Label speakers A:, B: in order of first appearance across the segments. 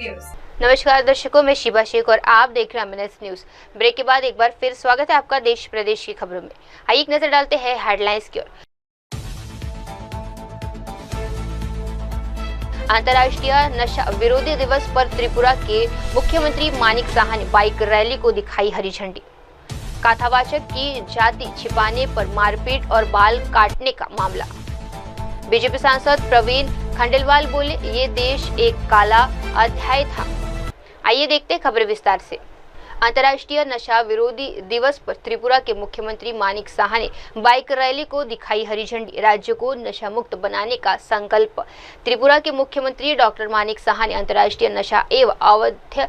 A: Viewers.
B: नमस्कार दर्शकों, मैं शिवा शेख और आप देख रहे हैं एमएनएस न्यूज। ब्रेक के बाद एक बार फिर स्वागत है आपका देश प्रदेश की खबरों में। आइए एक नजर डालते हैं हेडलाइंस की ओर। अंतर्राष्ट्रीय नशा विरोधी दिवस पर त्रिपुरा के मुख्यमंत्री मानिक साहा ने बाइक रैली को दिखाई हरी झंडी। कथावाचक की जाति छिपाने पर मारपीट और बाल काटने का मामला। बीजेपी सांसद प्रवीण खंडेलवाल बोले, ये देश एक काला अध्याय था। आइए देखते हैं खबर विस्तार से। अंतर्राष्ट्रीय नशा विरोधी दिवस पर त्रिपुरा के मुख्यमंत्री मानिक साहा ने बाइक रैली को दिखाई हरी झंडी। राज्य को नशा मुक्त बनाने का संकल्प। त्रिपुरा के मुख्यमंत्री डॉक्टर मानिक साहा ने अंतर्राष्ट्रीय नशा एवं अवैध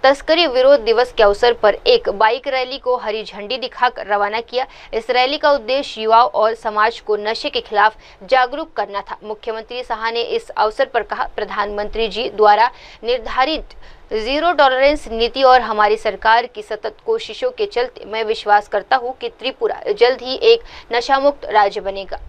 B: तस्करी विरोध दिवस के अवसर पर एक बाइक रैली को हरी झंडी दिखाकर रवाना किया। इस रैली का उद्देश्य युवाओं और समाज को नशे के खिलाफ जागरूक करना था। मुख्यमंत्री साहा ने इस अवसर पर कहा, प्रधानमंत्री जी द्वारा निर्धारित जीरो टॉलरेंस नीति और हमारी सरकार की सतत कोशिशों के चलते मैं विश्वास करता हूं कि त्रिपुरा जल्द ही एक नशा मुक्त राज्य बनेगा।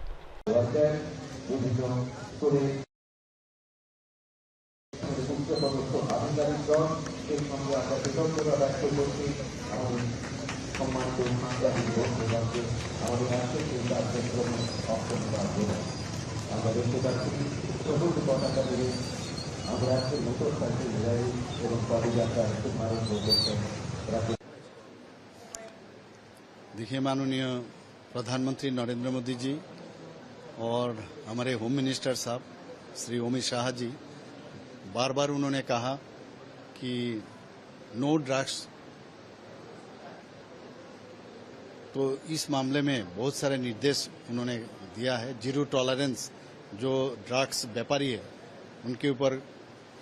C: देखिए, माननीय प्रधानमंत्री नरेंद्र मोदी जी और हमारे होम मिनिस्टर साहब श्री अमित शाह जी बार बार उन्होंने कहा कि नो ड्रग्स, तो इस मामले में बहुत सारे निर्देश उन्होंने दिया है। जीरो टॉलरेंस, जो ड्रग्स व्यापारी है उनके ऊपर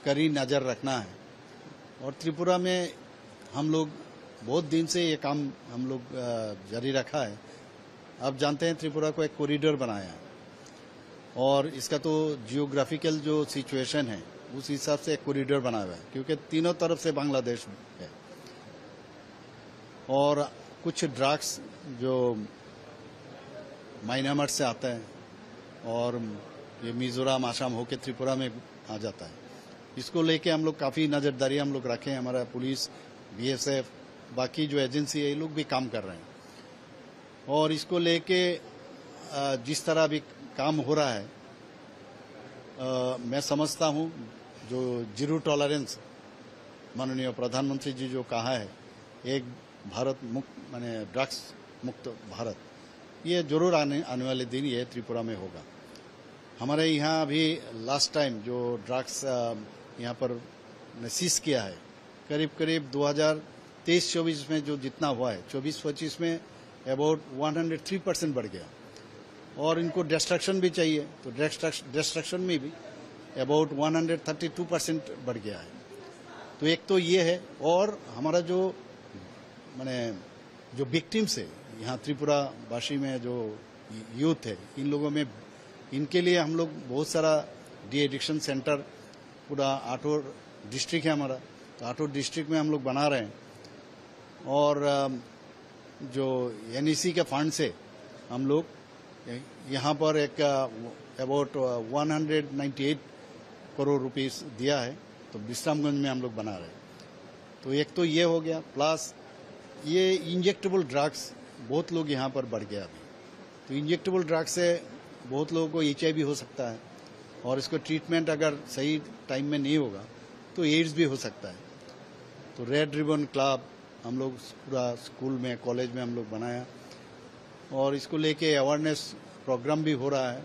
C: कड़ी नज़र रखना है। और त्रिपुरा में हम लोग बहुत दिन से ये काम हम लोग जारी रखा है। आप जानते हैं त्रिपुरा को एक कॉरिडोर बनाया है और इसका तो जियोग्राफिकल जो सिचुएशन है उस हिसाब से एक कॉरिडोर बना हुआ है, क्योंकि तीनों तरफ से बांग्लादेश है। और कुछ ड्रग्स जो म्यांमार से आता है और ये मिजोरम आसाम होके त्रिपुरा में आ जाता है। इसको लेके हम लोग काफ़ी नज़रदारी हम लोग रखे हैं। हमारा पुलिस, बीएसएफ, बाकी जो एजेंसी है ये लोग भी काम कर रहे हैं। और इसको लेके जिस तरह भी काम हो रहा है, मैं समझता हूँ जो जीरो टॉलरेंस माननीय प्रधानमंत्री जी जो कहा है, एक भारत मुक्त माने ड्रग्स मुक्त भारत, ये जरूर आने वाले दिन ये त्रिपुरा में होगा। हमारे यहाँ अभी लास्ट टाइम जो ड्रग्स यहाँ पर सीज किया है, करीब करीब 2023-24 में जो जितना हुआ है, 24-25 में अबाउट 103% बढ़ गया। और इनको डिस्ट्रक्शन भी चाहिए, तो डिस्ट्रक्शन में भी अबाउट 132% बढ़ गया है। तो एक तो ये है। और हमारा जो माने जो विक्टिम्स है यहाँ त्रिपुरा वासी में जो यूथ है, इन लोगों में, इनके लिए हम लोग बहुत सारा डी एडिक्शन सेंटर, पूरा 8 डिस्ट्रिक्ट है हमारा, तो 8 डिस्ट्रिक्ट में हम लोग बना रहे हैं। और जो एनईसी के फंड से हम लोग यहाँ पर एक अबाउट 198 करोड़ रुपीस दिया है, तो विश्रामगंज में हम लोग बना रहे हैं। तो एक तो ये हो गया, प्लस ये इंजेक्टेबल ड्रग्स बहुत लोग यहाँ पर बढ़ गया अभी। तो इंजेक्टेबल ड्रग्स से बहुत लोगों को HIV हो सकता है, और इसको ट्रीटमेंट अगर सही टाइम में नहीं होगा तो एड्स भी हो सकता है। तो रेड रिबन क्लब हम लोग पूरा स्कूल में, कॉलेज में हम लोग बनाया, और इसको लेके अवेयरनेस प्रोग्राम भी हो रहा है।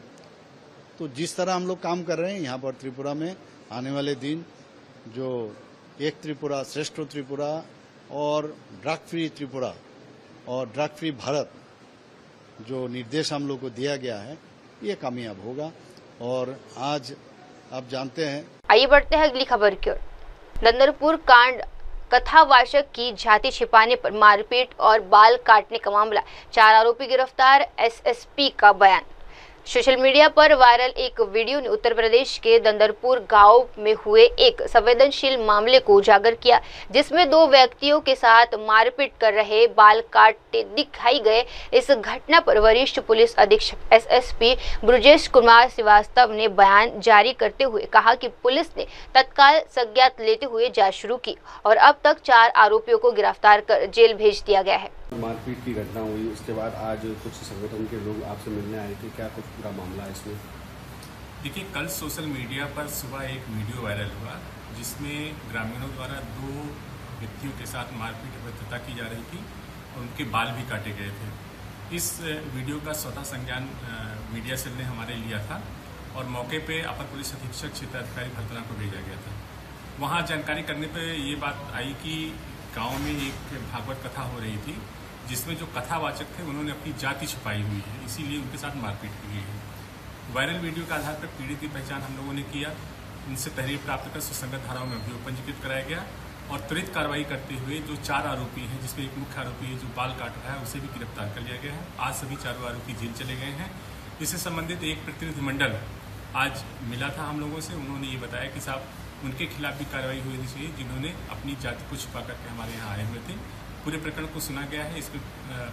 C: तो जिस तरह हम लोग काम कर रहे हैं यहाँ पर त्रिपुरा में, आने वाले दिन जो एक त्रिपुरा श्रेष्ठ त्रिपुरा और ड्रग फ्री त्रिपुरा और ड्रग फ्री भारत जो निर्देश हम लोग को दिया गया है, ये कामयाब होगा। और आज आप जानते हैं।
B: आइए बढ़ते हैं अगली खबर की ओर। नंदनपुर कांड, कथावाचक की जाति छिपाने पर मारपीट और बाल काटने का मामला, 4 आरोपी गिरफ्तार, एसएसपी का बयान। सोशल मीडिया पर वायरल एक वीडियो ने उत्तर प्रदेश के दंदरपुर गांव में हुए एक संवेदनशील मामले को उजागर किया, जिसमें 2 व्यक्तियों के साथ मारपीट कर रहे बाल काटते दिखाई गए। इस घटना पर वरिष्ठ पुलिस अधीक्षक एसएसपी ब्रजेश कुमार श्रीवास्तव ने बयान जारी करते हुए कहा कि पुलिस ने तत्काल संज्ञान लेते हुए जांच शुरू की और अब तक 4 आरोपियों को गिरफ्तार कर जेल भेज दिया गया है।
A: मारपीट की घटना हुई, उसके बाद आज कुछ संगठन के लोग आपसे मिलने आए थे, क्या कुछ पूरा मामला है इसमें?
D: देखिए, कल सोशल मीडिया पर सुबह एक वीडियो वायरल हुआ जिसमें ग्रामीणों द्वारा 2 व्यक्तियों के साथ मारपीट हत्या की जा रही थी और उनके बाल भी काटे गए थे। इस वीडियो का स्वतः संज्ञान मीडिया सेल ने हमारे लिया था और मौके पे अपर पुलिस अधीक्षक क्षेत्र अधिकारी भरतना को भेजा गया था। वहाँ जानकारी करने पर ये बात आई कि गाँव में एक भागवत कथा हो रही थी जिसमें जो कथावाचक थे उन्होंने अपनी जाति छुपाई हुई है, इसीलिए उनके साथ मारपीट की गई है। वायरल वीडियो के आधार पर पीड़ित की पहचान हम लोगों ने किया, उनसे तहरीर प्राप्त कर सुसंगत धाराओं में अभियोग पंजीकृत कराया गया और त्वरित कार्रवाई करते हुए जो 4 आरोपी हैं, जिसमें एक मुख्य आरोपी है जो बाल काट रहा है, उसे भी गिरफ्तार कर लिया गया है। आज सभी 4 आरोपी जेल चले गए हैं। इससे संबंधित एक प्रतिनिधिमंडल आज मिला था हम लोगों से, उन्होंने ये बताया कि साहब उनके खिलाफ भी कार्रवाई होनी चाहिए जिन्होंने अपनी जाति को छुपा करके हमारे यहाँ आए हुए थे। पूरे प्रकरण को सुना गया है, इसमें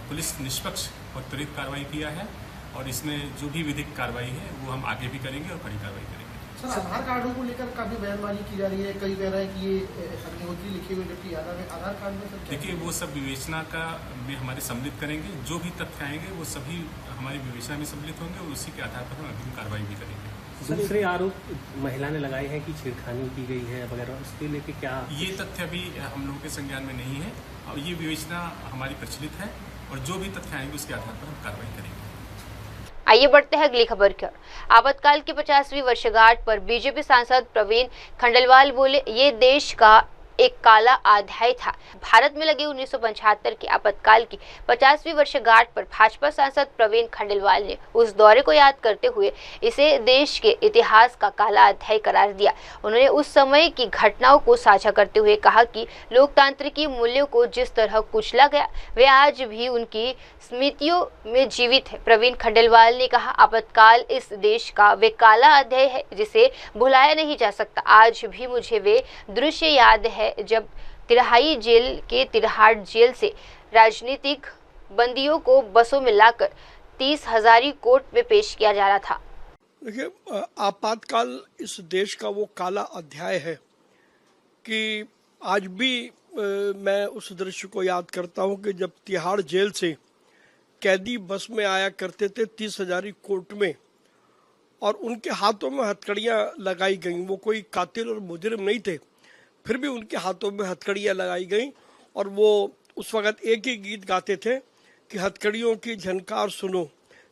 D: पुलिस निष्पक्ष और त्वरित कार्रवाई किया है और इसमें जो भी विधिक कार्रवाई है वो हम आगे भी करेंगे और कड़ी कार्रवाई करेंगे।
E: सर, आधार कार्डों को लेकर काफी बयानबाजी की जा रही है, कई कह रहे हैं कि ये अग्निहोत्री लिखे हुए जबकि आधार कार्ड में सर
D: देखिए, वो सब विवेचना का में हमारे सम्मिलित करेंगे, जो भी तथ्य आएंगे वो सभी हमारी विवेचना में सम्मिलित होंगे और उसी के आधार पर हम अग्रिम कार्रवाई भी करेंगे।
A: दूसरे आरोप महिला ने लगाए हैं कि छेड़खानी की गई है वगैरह, उसके लेके क्या?
D: ये तथ्य अभी हम लोगों के संज्ञान में नहीं है और ये विवेचना हमारी प्रचलित है और जो भी तथ्य आएंगे उसके आधार पर हम कार्रवाई करेंगे।
B: आइए बढ़ते हैं अगली खबर की ओर। आपातकाल की 50वीं वर्षगांठ पर बीजेपी सांसद प्रवीण खंडेलवाल बोले, ये देश का एक काला अध्याय था। भारत में लगे 1975 के आपातकाल की 50वीं वर्षगांठ पर भाजपा सांसद प्रवीण खंडेलवाल ने उस दौरे को याद करते हुए इसे देश के इतिहास का काला अध्याय करार दिया। उन्होंने उस समय की घटनाओं को साझा करते हुए कहा कि लोकतांत्रिक मूल्यों को जिस तरह कुचला गया वे आज भी उनकी स्मृतियों में जीवित है। प्रवीण खंडेलवाल ने कहा, आपातकाल इस देश का वे काला अध्याय है जिसे भुलाया नहीं जा सकता। आज भी मुझे वे दृश्य याद है जब तिहाड़ जेल के तिहाड़ जेल से राजनीतिक बंदियों को बसों में लाकर 30,000 कोर्ट में पेश किया जा रहा था।
F: देखिए, आपातकाल इस देश का वो काला अध्याय है कि आज भी मैं उस दृश्य को याद करता हूं कि जब तिहाड़ जेल से कैदी बस में आया करते थे 30,000 कोर्ट में और उनके हाथों में हथकड़ियां लगाई गई। वो कोई कातिल और मुजरिम नहीं थे, फिर भी उनके हाथों में हथकड़ियां लगाई गई और वो उस वक़्त एक ही गीत गाते थे कि हथकड़ियों की झनकार सुनो,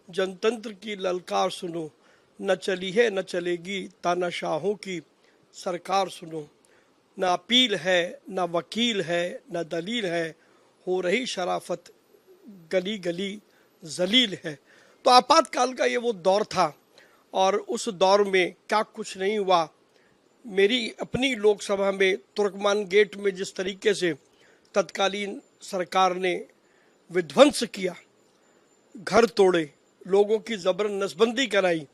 F: जनतंत्र की ललकार सुनो, न चली है न चलेगी तानाशाहों की सरकार सुनो, न अपील है न वकील है न दलील है, हो रही शराफत गली गली जलील है। तो आपातकाल का ये वो दौर था और उस दौर में क्या कुछ नहीं हुआ। मेरी अपनी लोकसभा में तुर्कमान गेट में जिस तरीके से तत्कालीन सरकार ने विध्वंस किया, घर तोड़े, लोगों की जबरन नसबंदी कराई,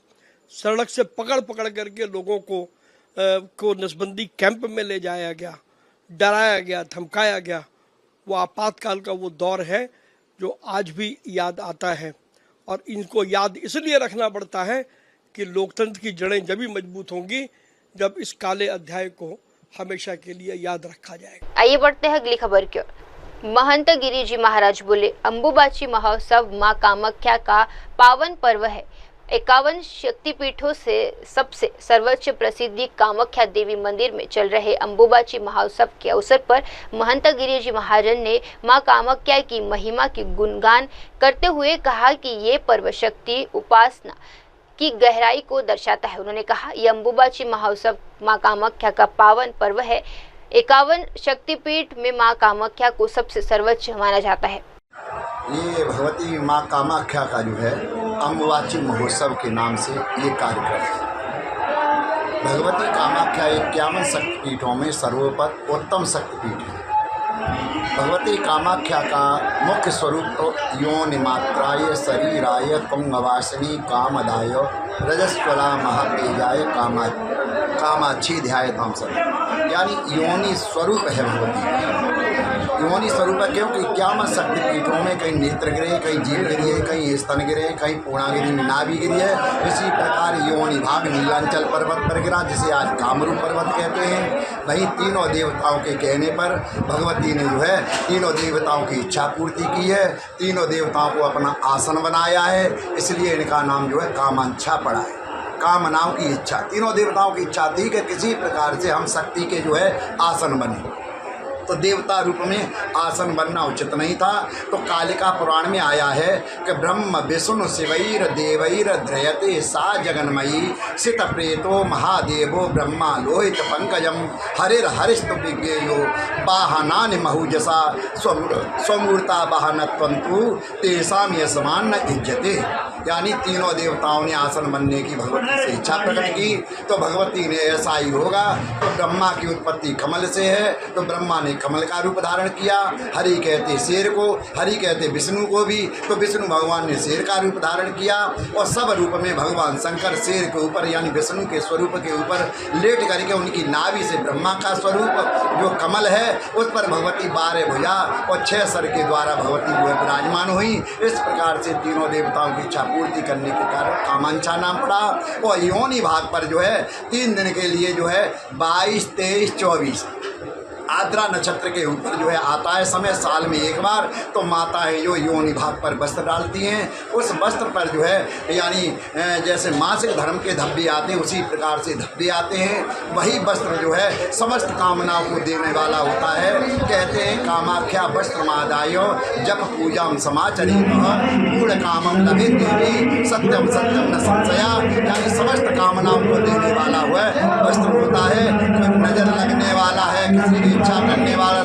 F: सड़क से पकड़ पकड़ करके लोगों को नसबंदी कैंप में ले जाया गया, डराया गया, धमकाया गया, वो आपातकाल का वो दौर है जो आज भी याद आता है। और इनको याद इसलिए रखना पड़ता है कि लोकतंत्र की जड़ें जब भी मजबूत होंगी जब इस काले अध्याय को हमेशा के लिए याद रखा जाएगा।
B: आइए बढ़ते हैं अगली खबर की ओर। महंत गिरिजी महाराज बोले, अंबुबाची महोत्सव मां कामाख्या का पावन पर्व है। 51 शक्तिपीठों से सबसे सर्वोच्च प्रसिद्धि कामाख्या देवी मंदिर में चल रहे अंबुबाची महोत्सव के अवसर पर महंत गिरिजी महाराज ने मां कामाख्या की महिमा की गुणगान करते हुए कहा कि ये पर्व शक्ति उपासना की गहराई को दर्शाता है। उन्होंने कहा, यह अंबुबाची महोत्सव मां कामाख्या का पावन पर्व है। 51 शक्तिपीठ में मां कामाख्या को सबसे सर्वोच्च माना जाता है।
G: ये भगवती मां कामाख्या का जो है अंबुबाची महोत्सव के नाम से ये कार्यक्रम है। भगवती कामाख्या 51 शक्तिपीठों में सर्वोपरि उत्तम शक्तिपीठ है। भगवती कामाख्या का मुख्य स्वरूप तो योनिमात्राय शरीराय पुंगवासिनी कामदाय रजस्वला महातेजाय कामाक्षी ध्यायताम सब, यानी योनि स्वरूप है भगवती। योनि स्वरूप है क्योंकि 51 शक्तिपीठों में कहीं नेत्र गिरे, कहीं जीव गिरी है, कहीं स्तन गिरे, कहीं पूर्णागिरी में नाभि गिरी है। इसी प्रकार योनि भाग नीलांचल पर्वत पर गिरा, जिसे आज कामरूप पर्वत कहते हैं। वहीं तीनों देवताओं के कहने पर भगवती ने जो है तीनों देवताओं की इच्छा पूर्ति की है, तीनों देवताओं को अपना आसन बनाया है, इसलिए इनका नाम जो है कामांछा पड़ा है। कामनाओं की इच्छा, तीनों देवताओं की इच्छा थी कि किसी प्रकार से हम शक्ति के जो है आसन बने, तो देवता रूप में आसन बनना उचित नहीं था। तो कालिका पुराण में आया है कि ब्रह्म विष्णु शिवैर देवैर ध्रयते सा जगन्मयी सित प्रेतो महादेवो ब्रह्मा लोहित पंकजम हरिर हरिस्तु विज्ञेयो बाहनानि महूजसा स्वमूर्ता बाहनत्वंतु तेसाम यशमान न इज्जते, यानी तीनों देवताओं ने आसन बनने की भगवती से इच्छा प्रकट की। तो भगवती ने ऐसा ही होगा, तो ब्रह्मा की उत्पत्ति कमल से है, तो ब्रह्मा ने कमल का रूप धारण किया। हरि कहते शेर को, हरि कहते विष्णु को भी, तो विष्णु भगवान ने शेर का रूप धारण किया। और सब रूप में भगवान शंकर शेर के ऊपर यानी विष्णु के स्वरूप के ऊपर लेट करके उनकी नाभि से ब्रह्मा का स्वरूप जो कमल है उस पर भगवती 12 भुजा और 6 सर के द्वारा भगवती जो है विराजमान हुई। इस प्रकार से तीनों देवताओं की इच्छा पूर्ति करने के कारण कामांछा नाम पड़ा। और योनि भाग पर जो है 3 दिन के लिए जो है 22, 23, 24 आद्रा नक्षत्र के ऊपर जो है आता है समय, साल में एक बार। तो माताएं जो योनि भाग पर वस्त्र डालती हैं, उस वस्त्र पर जो है यानी जैसे मासिक धर्म के धब्बे आते हैं उसी प्रकार से धब्बे आते हैं। वही वस्त्र जो है समस्त कामनाओं को देने वाला होता है। कहते हैं कामाख्या वस्त्र मादायो जब पूजा समाचरी पूर्ण कामम लभे देवी सत्यम सत्यम न संशया, यानी समस्त कामनाओं को देने वाला हुआ वस्त्र होता है। कोई नजर लगने वाला है, किसी की इच्छा करने वाला,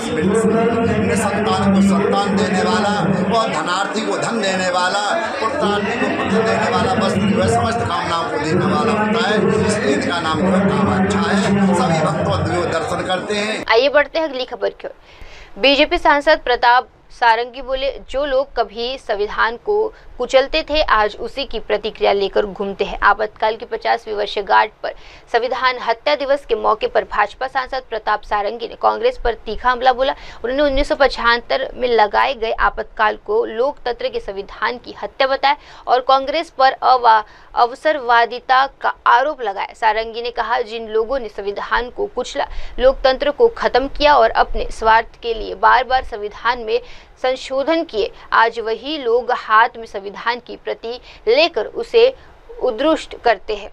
G: संतान को संतान देने वाला और धनार्थी को धन देने वाला, पुत्रार्थी को पुत्र देने वाला वस्त्र जो है समस्त कामनाओं को देने वाला होता है। इसलिए इनका नाम जो है कामाख्या है। सभी भक्तों जो दर्शन करते हैं।
B: आइए बढ़ते हैं अगली खबर की ओर। बीजेपी सांसद प्रताप सारंगी बोले, जो लोग कभी संविधान को कुचलते थे आज उसी की प्रतिक्रिया लेकर घूमते हैं। आपातकाल की 50वीं वर्षगांठ पर संविधान हत्या दिवस के मौके पर भाजपा सांसद प्रताप सारंगी ने कांग्रेस पर तीखा हमला बोला। उन्होंने 1975 में लगाए गए आपातकाल को लोकतंत्र के संविधान की हत्या बताया और कांग्रेस पर अवसरवादिता का आरोप लगाया। सारंगी ने कहा, जिन लोगों ने संविधान को कुचला, लोकतंत्र को खत्म किया और अपने स्वार्थ के लिए बार बार संविधान में संशोधन किए, आज वही लोग हाथ में संविधान की प्रति लेकर उसे उद्रुष्ट करते हैं।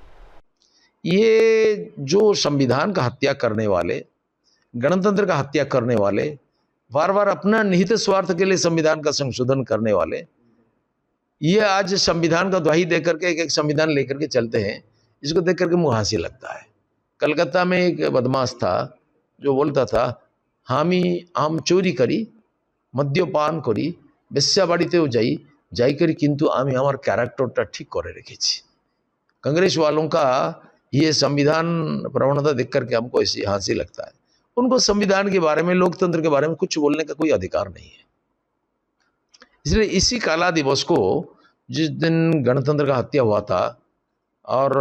H: ये जो संविधान का हत्या करने वाले, गणतंत्र का हत्या करने वाले, बार बार अपना निहित स्वार्थ के लिए संविधान का संशोधन करने वाले, ये आज संविधान का द्वाही देकर के एक संविधान लेकर के चलते हैं। इसको देख करके मुँह हंसी लगता है। कलकत्ता में एक बदमाश था जो बोलता था, हम चोरी करी, मद्यपान करी, बेश्या बाड़ीतेও যাই करी, किंतु आमी हमार कैरेक्टरটা ठीक करे रेखेছি। कांग्रेस वालों का ये संविधान प्रवणता देख करके हमको ऐसी हंसी लगता है। उनको संविधान के बारे में, लोकतंत्र के बारे में कुछ बोलने का कोई अधिकार नहीं है। इसलिए इसी काला दिवस को, जिस दिन गणतंत्र का हत्या हुआ था और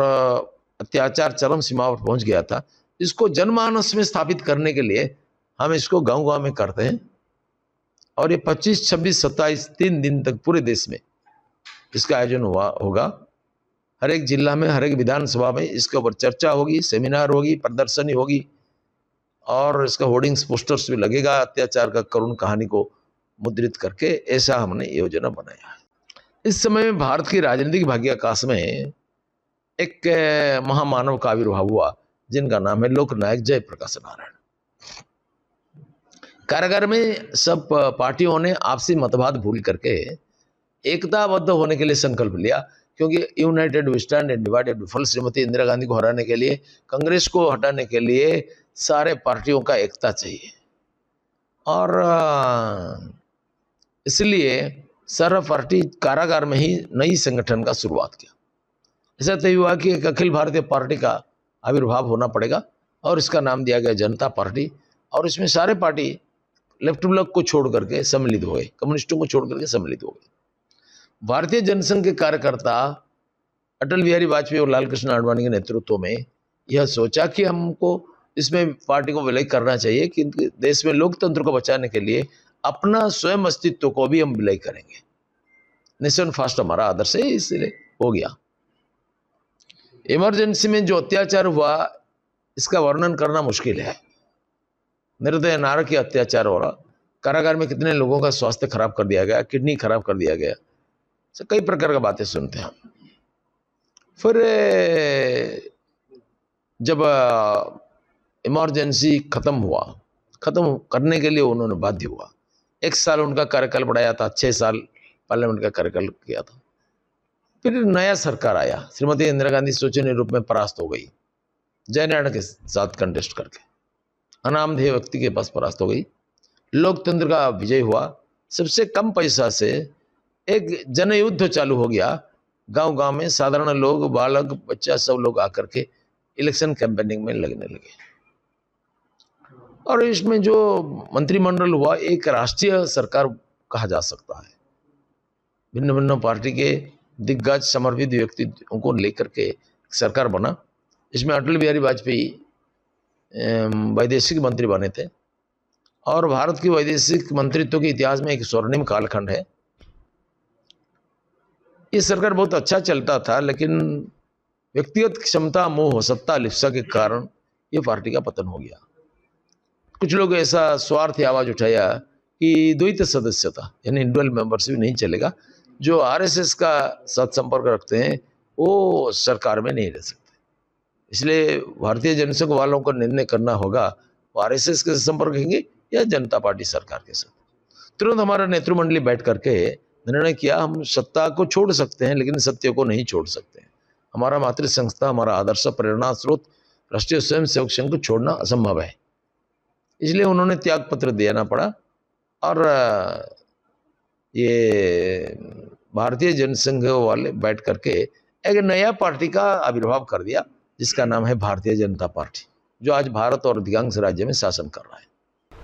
H: अत्याचार चरम सीमा पर पहुंच गया था, इसको जनमानस में स्थापित करने के लिए हम इसको गांव-गांव में करते हैं। और ये 25, 26, 27 3 दिन तक पूरे देश में इसका आयोजन होगा। हर एक जिला में, हर एक विधानसभा में इसके ऊपर चर्चा होगी, सेमिनार होगी, प्रदर्शनी होगी और इसका होर्डिंग्स, पोस्टर्स भी लगेगा अत्याचार का करुण कहानी को मुद्रित करके। ऐसा हमने योजना बनाया है। इस समय में भारत की राजनीतिक भाग्याकाश में एक महामानव का आविर्भाव हुआ जिनका नाम है लोकनायक जयप्रकाश नारायण। कारागार में सब पार्टियों ने आपसी मतभेद भूल करके एकताबद्ध होने के लिए संकल्प लिया, क्योंकि united we stand and divided we fall. Shrimati Indira Gandhi को हराने के लिए, कांग्रेस को हटाने के लिए सारे पार्टियों का एकता चाहिए। और इसलिए सारा पार्टी कारागार में ही नई संगठन का शुरुआत किया। ऐसा तय हुआ कि एक अखिल भारतीय पार्टी का आविर्भाव होना पड़ेगा और इसका नाम दिया गया जनता पार्टी। और इसमें सारे पार्टी लेफ्ट ब्लॉक को छोड़ करके सम्मिलित हो गए, कम्युनिस्टों को छोड़ करके सम्मिलित हो गए। भारतीय जनसंघ के कार्यकर्ता अटल बिहारी वाजपेयी और लालकृष्ण आडवाणी के नेतृत्व में यह सोचा कि हमको इसमें पार्टी को विलय करना चाहिए कि देश में लोकतंत्र को बचाने के लिए अपना स्वयं अस्तित्व को भी हम विलय करेंगे। नेशन फर्स्ट हमारा आदर्श है, इसलिए हो गया। इमरजेंसी में जो अत्याचार हुआ इसका वर्णन करना मुश्किल है। निर्दय नारक की अत्याचार हो रहा, कारागार में कितने लोगों का स्वास्थ्य खराब कर दिया गया, किडनी खराब कर दिया गया, कई प्रकार की बातें सुनते हैं। फिर जब इमरजेंसी खत्म करने के लिए उन्होंने बाध्य हुआ। 1 साल उनका कार्यकाल बढ़ाया था, 6 साल पार्लियामेंट का कार्यकाल किया था। फिर नया सरकार आया, श्रीमती इंदिरा गांधी शोचनीय रूप में परास्त हो गई, जयनारायण के साथ कंटेस्ट करके अनामधेय व्यक्ति के पास परास्त हो गई। लोकतंत्र का विजय हुआ। सबसे कम पैसा से एक जनयुद्ध चालू हो गया। गांव-गांव में साधारण लोग, बालक, बच्चा सब लोग आकर के इलेक्शन कैंपेनिंग में लगने लगे। और इसमें जो मंत्रिमंडल हुआ एक राष्ट्रीय सरकार कहा जा सकता है। भिन्न भिन्न पार्टी के दिग्गज समर्पित व्यक्तित्वों को लेकर के सरकार बना। इसमें अटल बिहारी वाजपेयी वैदेशिक मंत्री बने थे और भारत की वैदेशिक मंत्रित्व के इतिहास में एक स्वर्णिम कालखंड है। ये सरकार बहुत अच्छा चलता था, लेकिन व्यक्तिगत क्षमता, मोह, सत्ता, लिप्सा के कारण ये पार्टी का पतन हो गया। कुछ लोग ऐसा स्वार्थी आवाज उठाया कि द्वैत सदस्यता यानी डुअल मेंबरशिप नहीं चलेगा। जो आरएसएस का साथ संपर्क रखते हैं वो सरकार में नहीं रह सकते। इसलिए भारतीय जनसंघ वालों को निर्णय करना होगा वो आरएसएस के संपर्क रहेंगे या जनता पार्टी सरकार के साथ। तुरंत हमारा नेतृमंडली बैठ करके निर्णय किया, हम सत्ता को छोड़ सकते हैं लेकिन सत्य को नहीं छोड़ सकते। हमारा मातृ संस्था, हमारा आदर्श, प्रेरणा स्रोत राष्ट्रीय स्वयंसेवक संघ को छोड़ना असंभव है। इसलिए उन्होंने त्याग पत्र देना पड़ा और ये भारतीय जनसंघ वाले बैठ करके एक नया पार्टी का आविर्भाव कर दिया जिसका नाम है भारतीय जनता पार्टी, जो आज भारत और अधिकांश राज्य में शासन कर रहा है।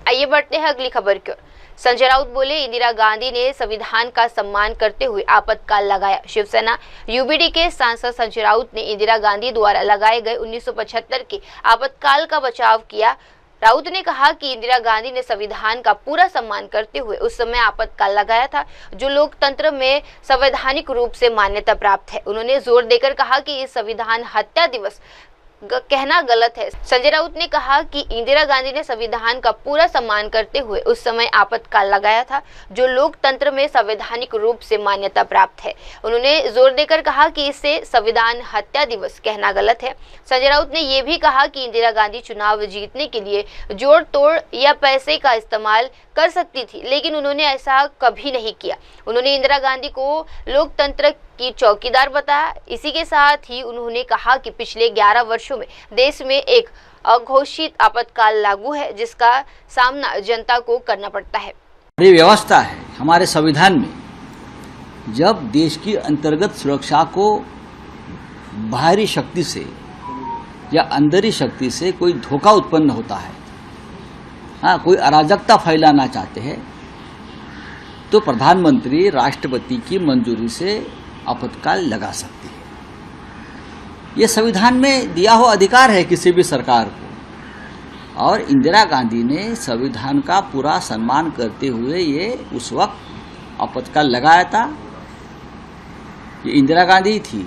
B: आइए बढ़ते हैं अगली खबर की ओर। संजय राउत बोले, इंदिरा गांधी ने संविधान का सम्मान करते हुए आपातकाल लगाया। शिवसेना यूबीडी के सांसद संजय राउत ने इंदिरा गांधी द्वारा लगाए गए 1975 के आपातकाल का बचाव किया। राउत ने कहा कि इंदिरा गांधी ने संविधान का पूरा सम्मान करते हुए उस समय आपातकाल लगाया था, जो लोकतंत्र में संवैधानिक रूप से मान्यता प्राप्त है। उन्होंने जोर देकर कहा कि इस संविधान हत्या दिवस कहना गलत है। संजय राउत ने कहा कि इंदिरा गांधी ने संविधान का पूरा सम्मान करते हुए उस समय आपातकाल लगाया था, जो लोकतंत्र में संवैधानिक रूप से मान्यता प्राप्त है। उन्होंने जोर देकर कहा कि इसे संविधान हत्या दिवस कहना गलत है। संजय राउत ने यह भी कहा कि इंदिरा गांधी चुनाव जीतने के लिए जोड़ तोड़ या पैसे का इस्तेमाल कर सकती थी, लेकिन उन्होंने ऐसा कभी नहीं किया। उन्होंने इंदिरा गांधी को लोकतंत्र की चौकीदार बताया। इसी के साथ ही उन्होंने कहा कि पिछले 11 वर्षों में देश में एक अघोषित आपातकाल लागू है, जिसका सामना जनता को करना पड़ता है।
I: ये व्यवस्था है हमारे संविधान में, जब देश की अंतर्गत सुरक्षा को बाहरी शक्ति से या अंदरी शक्ति से कोई धोखा उत्पन्न होता है, हाँ, कोई अराजकता फैलाना चाहते हैं, तो प्रधानमंत्री राष्ट्रपति की मंजूरी से आपातकाल लगा सकती है। ये संविधान में दिया हुआ अधिकार है किसी भी सरकार को। और इंदिरा गांधी ने संविधान का पूरा सम्मान करते हुए ये उस वक्त आपातकाल लगाया था। ये इंदिरा गांधी थी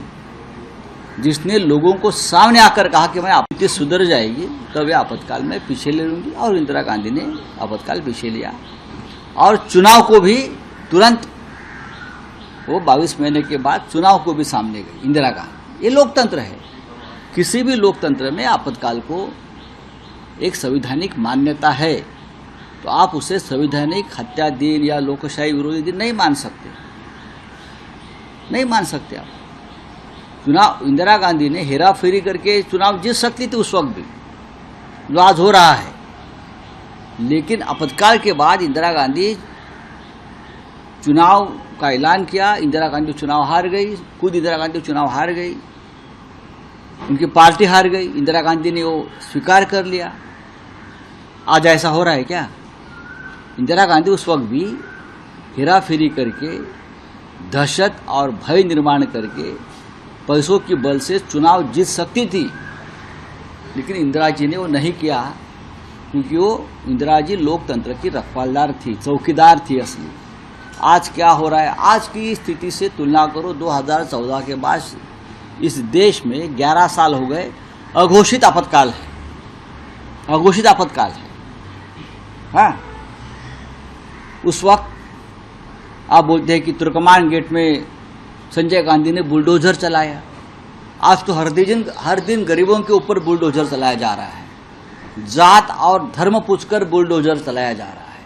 I: जिसने लोगों को सामने आकर कहा कि मैं आपत्ति सुधर जाएगी तब ये आपातकाल में पीछे ले लूंगी, और इंदिरा गांधी ने आपातकाल पीछे लिया और चुनाव को भी तुरंत, वो 22 महीने के बाद चुनाव को भी सामने गई इंदिरा गांधी। ये लोकतंत्र है। किसी भी लोकतंत्र में आपातकाल को एक संवैधानिक मान्यता है, तो आप उसे संवैधानिक हत्या दिन या लोकशाही विरोधी दिन नहीं मान सकते, नहीं मान सकते आप। चुनाव इंदिरा गांधी ने हेरा फेरी करके चुनाव जीत सकती थी उस वक्त भी, जो आज हो रहा है। लेकिन आपातकाल के बाद इंदिरा गांधी चुनाव का ऐलान किया, इंदिरा गांधी चुनाव हार गई, खुद इंदिरा गांधी चुनाव हार गई, उनकी पार्टी हार गई, इंदिरा गांधी ने वो स्वीकार कर लिया। आज ऐसा हो रहा है क्या? इंदिरा गांधी उस वक्त भी हेरा फेरी करके, दहशत और भय निर्माण करके पैसों की बल से चुनाव जीत सकती थी, लेकिन इंदिरा जी ने वो नहीं किया, क्योंकि वो इंदिरा जी लोकतंत्र की रखवालदार थी, चौकीदार थी असली। आज क्या हो रहा है, आज की स्थिति से तुलना करो 2014 के बाद इस देश में 11 साल हो गए, अघोषित आपातकाल है, अघोषित आपातकाल है। हाँ, उस वक्त आप बोलते हैं कि तुर्कमान गेट में संजय गांधी ने बुलडोजर चलाया, आज तो हर दिन गरीबों के ऊपर बुलडोजर चलाया जा रहा है, जात और धर्म पूछकर बुलडोजर चलाया जा रहा है।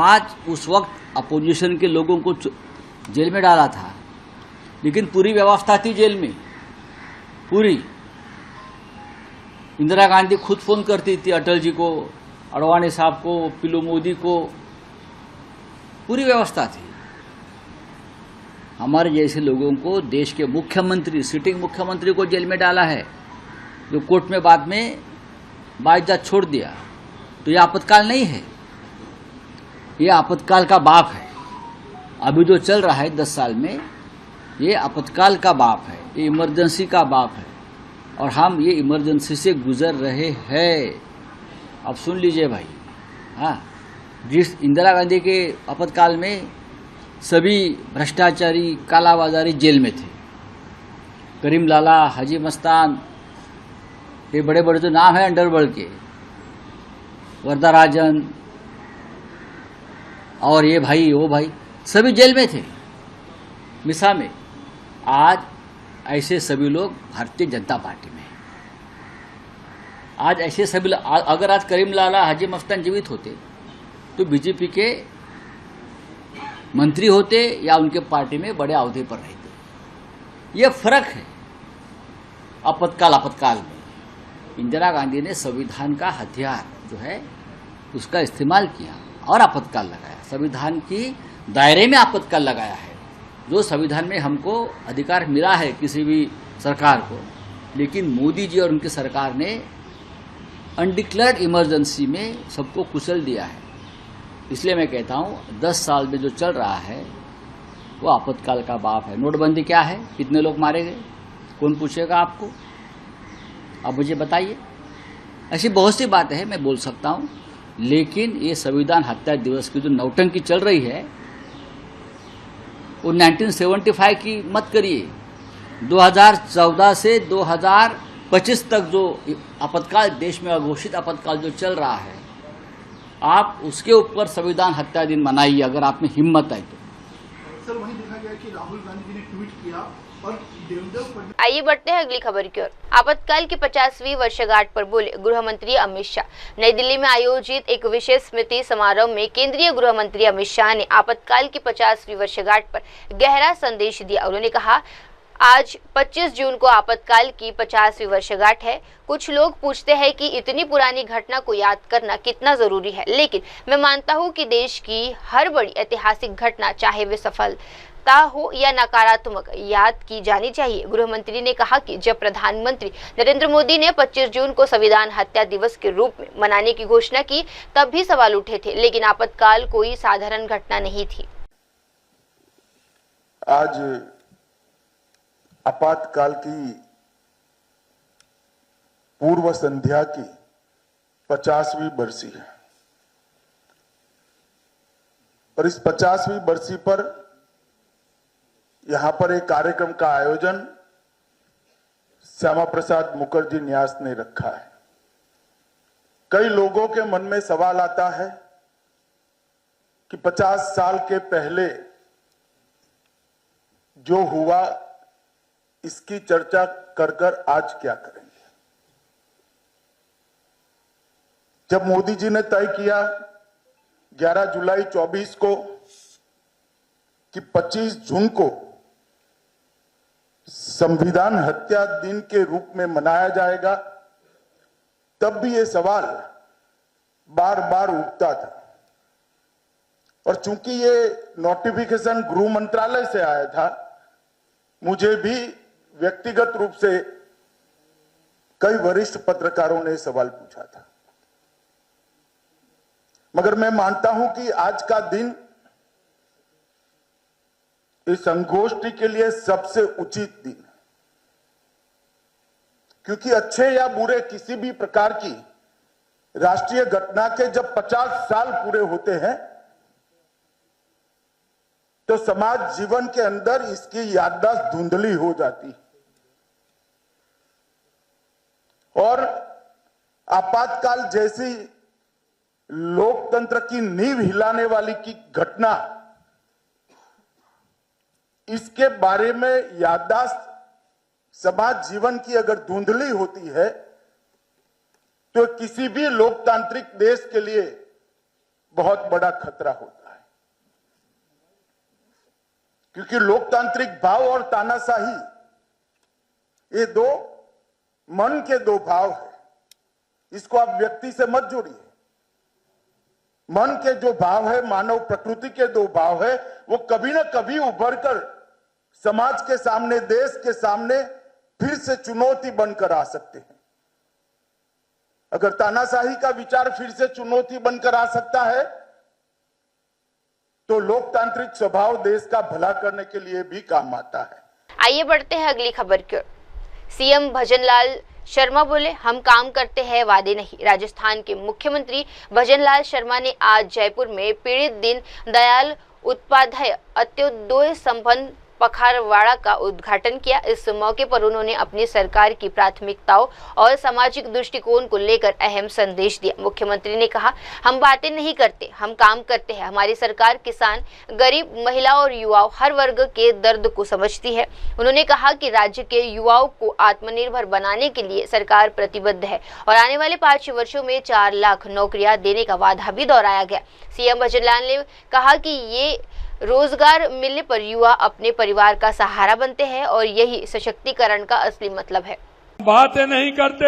I: आज उस वक्त अपोजिशन के लोगों को जेल में डाला था, लेकिन पूरी व्यवस्था थी जेल में, पूरी। इंदिरा गांधी खुद फोन करती थी अटल जी को, अडवाणी साहब को, पीलू मोदी को, पूरी व्यवस्था थी। हमारे जैसे लोगों को देश के मुख्यमंत्री, सिटिंग मुख्यमंत्री को जेल में डाला है, जो कोर्ट में बाद में बाइज्जत छोड़ दिया। तो यह आपातकाल नहीं है, यह आपातकाल का बाप है। अभी जो चल रहा है 10 साल में, ये आपातकाल का बाप है, ये इमरजेंसी का बाप है, और हम ये इमरजेंसी से गुजर रहे हैं। अब सुन लीजिए भाई, हाँ, जिस इंदिरा गांधी के आपातकाल में सभी भ्रष्टाचारी, कालाबाजारी जेल में थे, करीम लाला, हाजी मस्तान, ये बड़े बड़े जो नाम है अंडरवर्ल्ड के, वरदाराजन और ये भाई वो भाई, सभी जेल में थे, मिसा में। आज ऐसे सभी लोग भारतीय जनता पार्टी में। आज ऐसे सभी, अगर आज करीम लाला, हाजी मस्तान जीवित होते तो बीजेपी के मंत्री होते या उनके पार्टी में बड़े अहदे पर रहते। ये फर्क है आपातकाल में। इंदिरा गांधी ने संविधान का हथियार जो है उसका इस्तेमाल किया और आपातकाल लगाया, संविधान की दायरे में आपातकाल लगाया है, जो संविधान में हमको अधिकार मिला है किसी भी सरकार को। लेकिन मोदी जी और उनकी सरकार ने अनडिक्लेयर्ड इमरजेंसी में सबको कुचल दिया है। इसलिए मैं कहता हूँ 10 साल में जो चल रहा है वो आपातकाल का बाप है। नोटबंदी क्या है, कितने लोग मारे गए, कौन पूछेगा आपको? अब मुझे बताइए। ऐसी बहुत सी बातें हैं मैं बोल सकता हूँ, लेकिन ये संविधान हत्या दिवस की जो नौटंकी चल रही है वो 1975 की मत करिए। 2014 से 2025 तक जो आपातकाल देश में अघोषित आपातकाल जो चल रहा है, आप उसके ऊपर संविधान हत्या दिन मनाइए अगर आप में हिम्मत है तो।
E: सर, वहीं देखा गया कि राहुल गांधी जी ने ट्वीट किया और
B: आइए बढ़ते हैं अगली खबर की ओर। आपातकाल की 50वीं वर्षगांठ पर बोले गृह मंत्री अमित शाह। नई दिल्ली में आयोजित एक विशेष स्मृति समारोह में केंद्रीय गृह मंत्री अमित शाह ने आपातकाल की 50वीं वर्षगांठ पर गहरा संदेश दिया। उन्होंने कहा, आज 25 जून को आपातकाल की 50वीं वर्षगांठ है। कुछ लोग पूछते हैं कि इतनी पुरानी घटना को याद करना कितना जरूरी है, लेकिन मैं मानता हूं कि देश की हर बड़ी ऐतिहासिक घटना, चाहे वे सफलता हो या नकारात्मक, याद की जानी चाहिए। गृह मंत्री ने कहा कि जब प्रधानमंत्री नरेंद्र मोदी ने 25 जून को संविधान हत्या दिवस के रूप में मनाने की घोषणा की, तब भी सवाल उठे थे, लेकिन आपातकाल कोई साधारण घटना नहीं थी।
J: आज आपातकाल की पूर्व संध्या की 50वीं बरसी है और इस 50वीं बरसी पर यहां पर एक कार्यक्रम का आयोजन श्यामा प्रसाद मुखर्जी न्यास ने रखा है। कई लोगों के मन में सवाल आता है कि 50 साल के पहले जो हुआ इसकी चर्चा कर आज क्या करेंगे। जब मोदी जी ने तय किया 11 जुलाई 24 को कि 25 जून को संविधान हत्या दिन के रूप में मनाया जाएगा, तब भी ये सवाल बार बार उठता था। और चूंकि ये नोटिफिकेशन गृह मंत्रालय से आया था, मुझे भी व्यक्तिगत रूप से कई वरिष्ठ पत्रकारों ने सवाल पूछा था। मगर मैं मानता हूं कि आज का दिन इस संगोष्ठी के लिए सबसे उचित दिन, क्योंकि अच्छे या बुरे किसी भी प्रकार की राष्ट्रीय घटना के जब 50 साल पूरे होते हैं तो समाज जीवन के अंदर इसकी याददाश्त धुंधली हो जाती और आपातकाल जैसी लोकतंत्र की नींव हिलाने वाली की घटना, इसके बारे में याददाश्त समाज जीवन की अगर धुंधली होती है तो किसी भी लोकतांत्रिक देश के लिए बहुत बड़ा खतरा होता है, क्योंकि लोकतांत्रिक भाव और तानाशाही ये दो मन के दो भाव है। इसको आप व्यक्ति से मत जोड़िए। मन के जो भाव है, मानव प्रकृति के दो भाव है, वो कभी ना कभी उभर कर समाज के सामने, देश के सामने फिर से चुनौती बनकर आ सकते हैं। अगर तानाशाही का विचार फिर से चुनौती बनकर आ सकता है तो लोकतांत्रिक स्वभाव देश का भला करने के लिए भी काम आता है।
B: आइए बढ़ते हैं अगली खबर की ओर। सीएम भजनलाल शर्मा बोले, हम काम करते हैं, वादे नहीं। राजस्थान के मुख्यमंत्री भजनलाल शर्मा ने आज जयपुर में पीड़ित दीन दयाल उपाध्याय अंत्योदय संपन्न पखवाड़ा का उद्घाटन किया। इस मौके पर उन्होंने अपनी सरकार की प्राथमिकताओं और सामाजिक दृष्टिकोण को लेकर अहम संदेश दिया। मुख्यमंत्री ने कहा, हम बातें नहीं करते, हम काम करते हैं। हमारी सरकार किसान, गरीब, महिला और युवाओं हर वर्ग के दर्द को समझती है। उन्होंने कहा कि राज्य के युवाओं को आत्मनिर्भर बनाने के लिए सरकार प्रतिबद्ध है और आने वाले 5 वर्षों में 4 लाख नौकरियां देने का वादा भी दोहराया गया। सीएम भजनलाल ने कहा कि ये रोजगार मिलने पर युवा अपने परिवार का सहारा बनते हैं और यही सशक्तिकरण का असली मतलब है।
K: बातें नहीं करते,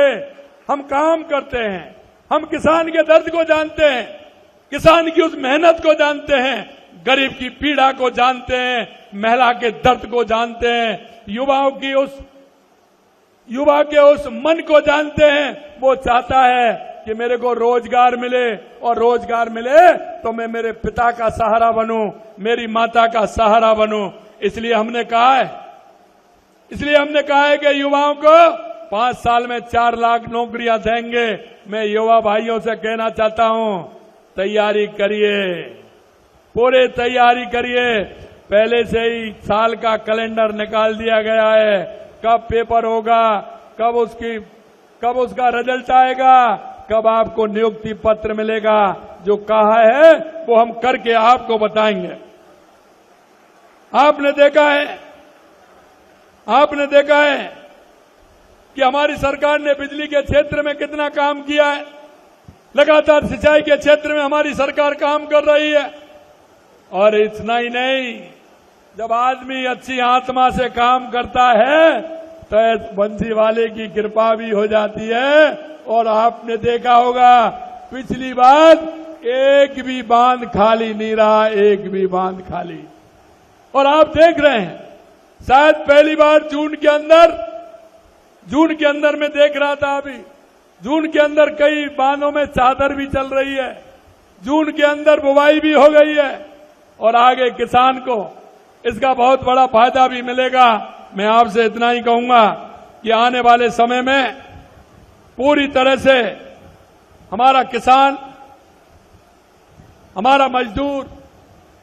K: हम काम करते हैं। हम किसान के दर्द को जानते हैं, किसान की उस मेहनत को जानते हैं, गरीब की पीड़ा को जानते हैं, महिला के दर्द को जानते हैं, युवा के उस मन को जानते हैं। वो चाहता है कि मेरे को रोजगार मिले और रोजगार मिले तो मैं मेरे पिता का सहारा बनूं, मेरी माता का सहारा बनूं। इसलिए हमने कहा है कि युवाओं को 5 साल में 4 लाख नौकरियां देंगे। मैं युवा भाइयों से कहना चाहता हूं, तैयारी करिए, पूरे तैयारी करिए। पहले से ही साल का कैलेंडर निकाल दिया गया है, कब पेपर होगा, कब उसका रिजल्ट आएगा, कब आपको नियुक्ति पत्र मिलेगा। जो कहा है वो हम करके आपको बताएंगे। आपने देखा है कि हमारी सरकार ने बिजली के क्षेत्र में कितना काम किया है। लगातार सिंचाई के क्षेत्र में हमारी सरकार काम कर रही है। और इतना ही नहीं, जब आदमी अच्छी आत्मा से काम करता है तो बंसी वाले की कृपा भी हो जाती है। और आपने देखा होगा पिछली बार एक भी बांध खाली नहीं रहा, एक भी बांध खाली। और आप देख रहे हैं, शायद पहली बार जून के अंदर में देख रहा था, अभी जून के अंदर कई बांधों में चादर भी चल रही है, जून के अंदर बुवाई भी हो गई है और आगे किसान को इसका बहुत बड़ा फायदा भी मिलेगा। मैं आपसे इतना ही कहूंगा कि आने वाले समय में पूरी तरह से हमारा किसान, हमारा मजदूर,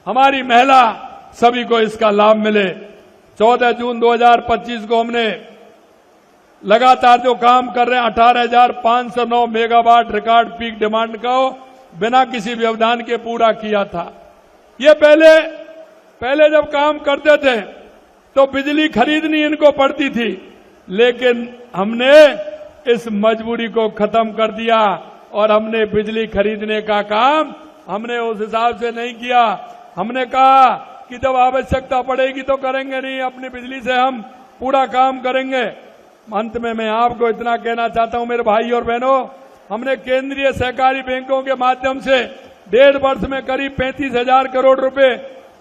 K: हमारी महिला, सभी को इसका लाभ मिले। 14 जून 2025 को हमने लगातार जो काम कर रहे हैं 18,509 मेगावाट रिकॉर्ड पीक डिमांड को बिना किसी व्यवधान के पूरा किया था। ये पहले जब काम करते थे तो बिजली खरीदनी इनको पड़ती थी, लेकिन हमने इस मजबूरी को खत्म कर दिया और हमने बिजली खरीदने का काम हमने उस हिसाब से नहीं किया। हमने कहा कि जब आवश्यकता पड़ेगी तो करेंगे नहीं, अपनी बिजली से हम पूरा काम करेंगे। अंत में मैं आपको इतना कहना चाहता हूं मेरे भाई और बहनों, हमने केंद्रीय सहकारी बैंकों के माध्यम से 1.5 वर्ष में करीब 35,000 करोड़ रुपए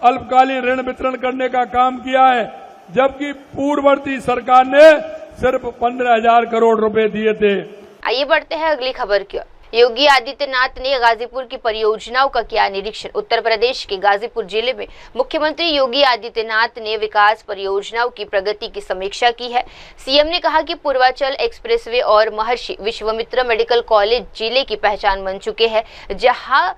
K: अल्पकालीन ऋण वितरण करने का काम किया है, जबकि पूर्ववर्ती सरकार ने सिर्फ 15,000 करोड़ रुपए दिए थे।
B: आइए बढ़ते हैं अगली खबर की ओर। योगी आदित्यनाथ ने गाजीपुर की परियोजनाओं का किया निरीक्षण। उत्तर प्रदेश के गाजीपुर जिले में मुख्यमंत्री योगी आदित्यनाथ ने विकास परियोजनाओं की प्रगति की समीक्षा की है। सीएम ने कहा कि पूर्वांचल एक्सप्रेसवे और महर्षि विश्वामित्र मेडिकल कॉलेज जिले की पहचान बन चुके हैं, जहां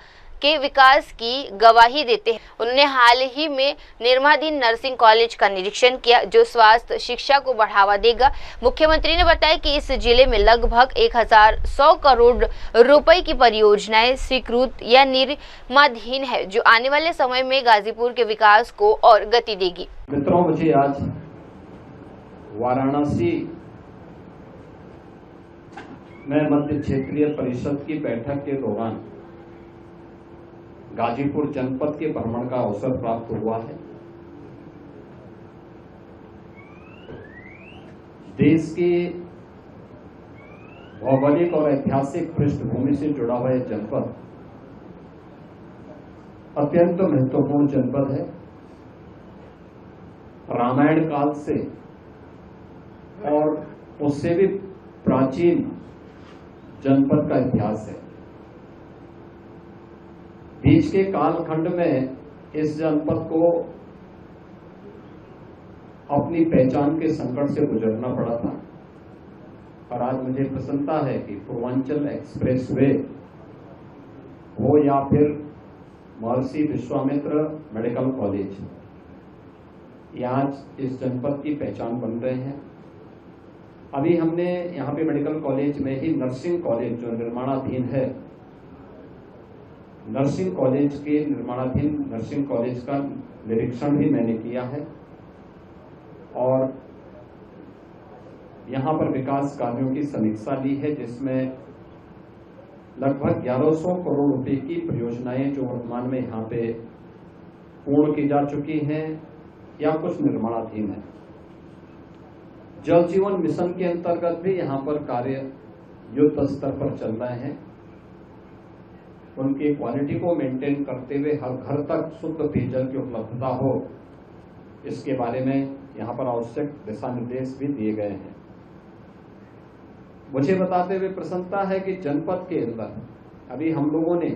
B: के विकास की गवाही देते हैं। उन्होंने हाल ही में निर्माणाधीन नर्सिंग कॉलेज का निरीक्षण किया, जो स्वास्थ्य शिक्षा को बढ़ावा देगा। मुख्यमंत्री ने बताया कि इस जिले में लगभग 1100 करोड़ रुपए की परियोजनाएं स्वीकृत या निर्माणाधीन है, जो आने वाले समय में गाजीपुर के विकास को और गति देगी।
L: मित्रों, मुझे आज वाराणसी में मध्य क्षेत्रीय परिषद की बैठक के दौरान गाजीपुर जनपद के भ्रमण का अवसर प्राप्त हुआ है। देश की भौगोलिक और ऐतिहासिक पृष्ठभूमि से जुड़ा हुआ यह जनपद अत्यंत महत्वपूर्ण जनपद है। रामायण काल से और उससे भी प्राचीन जनपद का इतिहास है। बीच के कालखंड में इस जनपद को अपनी पहचान के संकट से गुजरना पड़ा था, और आज मुझे प्रसन्नता है कि पूर्वांचल एक्सप्रेसवे हो या फिर महर्षि विश्वामित्र मेडिकल कॉलेज, ये आज इस जनपद की पहचान बन रहे हैं। अभी हमने यहाँ पे मेडिकल कॉलेज में ही नर्सिंग कॉलेज जो निर्माणाधीन है, नर्सिंग कॉलेज के निर्माणाधीन नर्सिंग कॉलेज का निरीक्षण भी मैंने किया है, और यहाँ पर विकास कार्यों की समीक्षा ली है, जिसमें लगभग 1100 करोड़ रुपए की परियोजनाएं जो वर्तमान में यहाँ पे पूर्ण की जा चुकी हैं या कुछ निर्माणाधीन है। जल जीवन मिशन के अंतर्गत भी यहाँ पर कार्य युद्ध स्तर पर चल रहे हैं। उनकी क्वालिटी को मेंटेन करते हुए हर घर तक शुद्ध पेयजल की उपलब्धता हो, इसके बारे में यहाँ पर आवश्यक दिशा निर्देश भी दिए गए हैं। मुझे बताते हुए प्रसन्नता है कि जनपद के अंदर अभी हम लोगों ने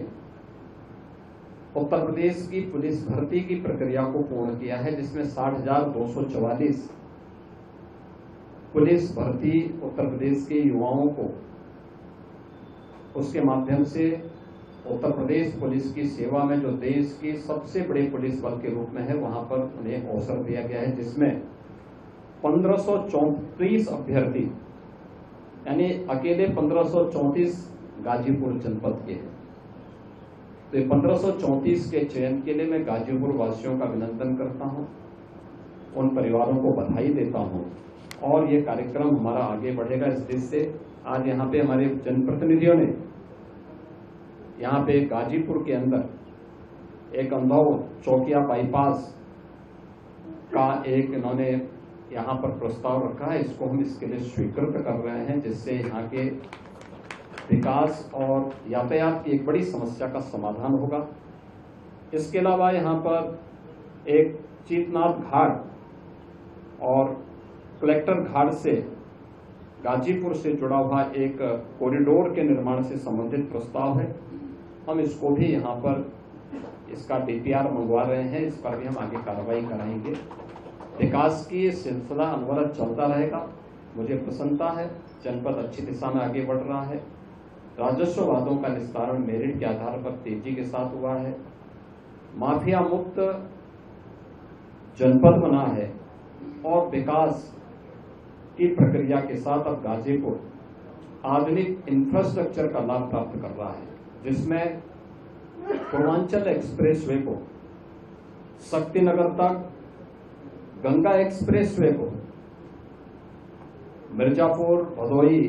L: उत्तर प्रदेश की पुलिस भर्ती की प्रक्रिया को पूर्ण किया है, जिसमें 60,244 पुलिस भर्ती उत्तर प्रदेश के युवाओं को उसके माध्यम से उत्तर प्रदेश पुलिस की सेवा में जो देश की सबसे बड़े पुलिस बल के रूप में है, वहां पर उन्हें अवसर दिया गया है, जिसमें 1534 अभ्यर्थी, यानी अकेले 1534 गाजीपुर जनपद के हैं। तो 1534 के चयन के लिए मैं गाजीपुर वासियों का अभिनंदन करता हूं, उन परिवारों को बधाई देता हूं, और ये कार्यक्रम हमारा आगे बढ़ेगा इस दृष्टि से। आज यहाँ पे हमारे जनप्रतिनिधियों ने यहाँ पे गाजीपुर के अंदर एक अंधौ चौकिया बाईपास का एक इन्होंने यहाँ पर प्रस्ताव रखा है। इसको हम इसके लिए स्वीकृत कर रहे हैं, जिससे यहाँ के विकास और यातायात की एक बड़ी समस्या का समाधान होगा। इसके अलावा यहाँ पर एक चीतनाथ घाट और कलेक्टर घाट से गाजीपुर से जुड़ा हुआ एक कॉरिडोर के निर्माण से संबंधित प्रस्ताव है। हम इसको भी यहाँ पर इसका डीपीआर मंगवा रहे हैं, इस पर भी हम आगे कार्रवाई कराएंगे। विकास की सिलसिला अनवरत चलता रहेगा। मुझे प्रसन्नता है, जनपद अच्छी दिशा में आगे बढ़ रहा है। राजस्व वादों का निस्तारण मेरिट के आधार पर तेजी के साथ हुआ है। माफिया मुक्त जनपद बना है, और विकास की प्रक्रिया के साथ अब गाजीपुर आधुनिक इंफ्रास्ट्रक्चर का लाभ प्राप्त कर रहा है, जिसमें पूर्वांचल एक्सप्रेसवे को शक्तिनगर तक, गंगा एक्सप्रेसवे को मिर्जापुर, भदोही,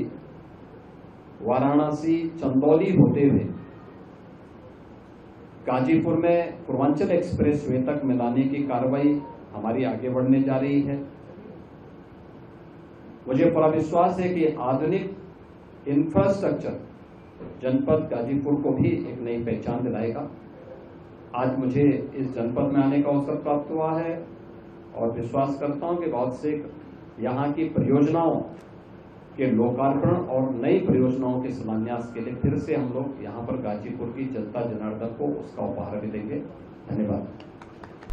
L: वाराणसी, चंदौली होते हुए गाजीपुर में पूर्वांचल एक्सप्रेसवे तक मिलाने की कार्रवाई हमारी आगे बढ़ने जा रही है। मुझे पूरा विश्वास है कि आधुनिक इंफ्रास्ट्रक्चर जनपद गाजीपुर को भी एक नई पहचान दिलाएगा। आज मुझे इस जनपद में आने का अवसर प्राप्त हुआ है, और विश्वास करता हूं कि बहुत से यहाँ की परियोजनाओं के लोकार्पण और नई परियोजनाओं के शिलान्यास के लिए फिर से हम लोग यहाँ पर गाजीपुर की जनता जनार्दन को उसका उपहार भी देंगे। धन्यवाद।